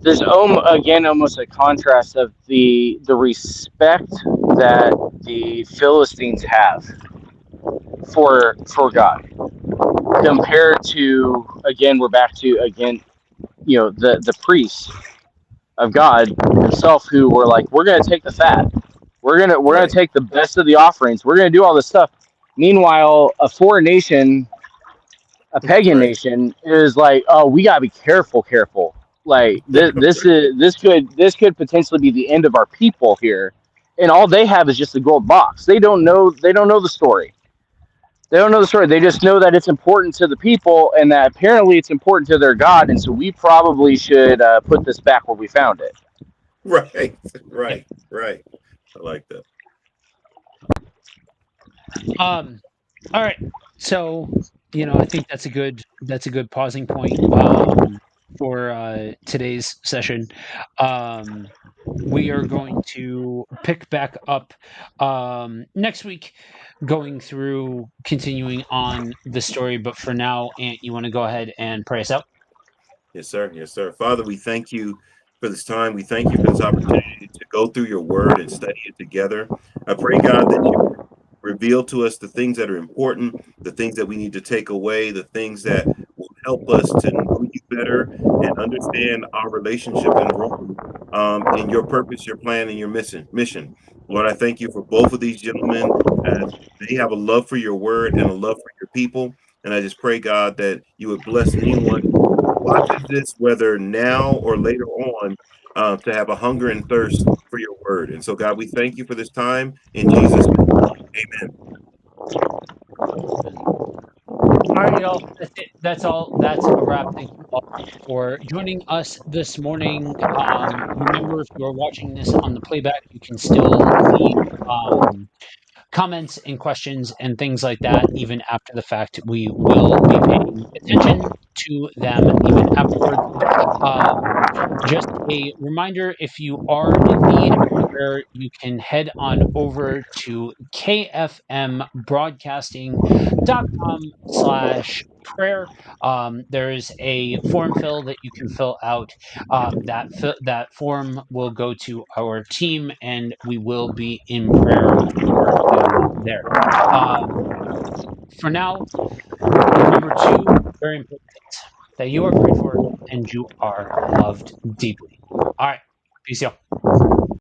there's again almost a contrast of the respect that the Philistines have for God, compared to, again, we're back to, again, the priests of God himself, who were like, we're gonna take the fat, we're gonna Right. take the best of the offerings, we're gonna do all this stuff. Meanwhile, a foreign nation, a pagan Right. nation, is like, oh, we gotta be careful. Like, this could potentially be the end of our people here, and all they have is just a gold box. They don't know the story. They don't know the story. They just know that it's important to the people, and that apparently it's important to their God, and so we probably should put this back where we found it. Right. Yeah. Right. I like that. Um, all right. So, I think that's a good pausing point, for today's session. Um, we are going to pick back up next week, going through, continuing on the story. But for now, Ant, you want to go ahead and pray us out? Yes, sir. Yes, sir. Father, we thank you for this time. We thank you for this opportunity to go through your word and study it together. I pray, God, that you reveal to us the things that are important, the things that we need to take away, the things that will help us to know you better and understand our relationship and role in your purpose, your plan, and your mission. Lord, I thank you for both of these gentlemen, as they have a love for your word and a love for your people. And I just pray, God, that you would bless anyone who watches this, whether now or later on, to have a hunger and thirst for your word. And so, God, we thank you for this time in Jesus' name. Amen. And All right, y'all. That's it. That's all. That's a wrap. Thank you all for joining us this morning. Remember, if you are watching this on the playback, you can still leave comments and questions and things like that even after the fact. We will be paying attention to them even afterwards. Just a reminder, if you are in need of prayer, you can head on over to kfmbroadcasting.com/prayer. There's a form fill that you can fill out. That form will go to our team, and we will be in prayer for you there. For now, remember two very important things: that you are prayed for and you are loved deeply. All right. Peace, y'all.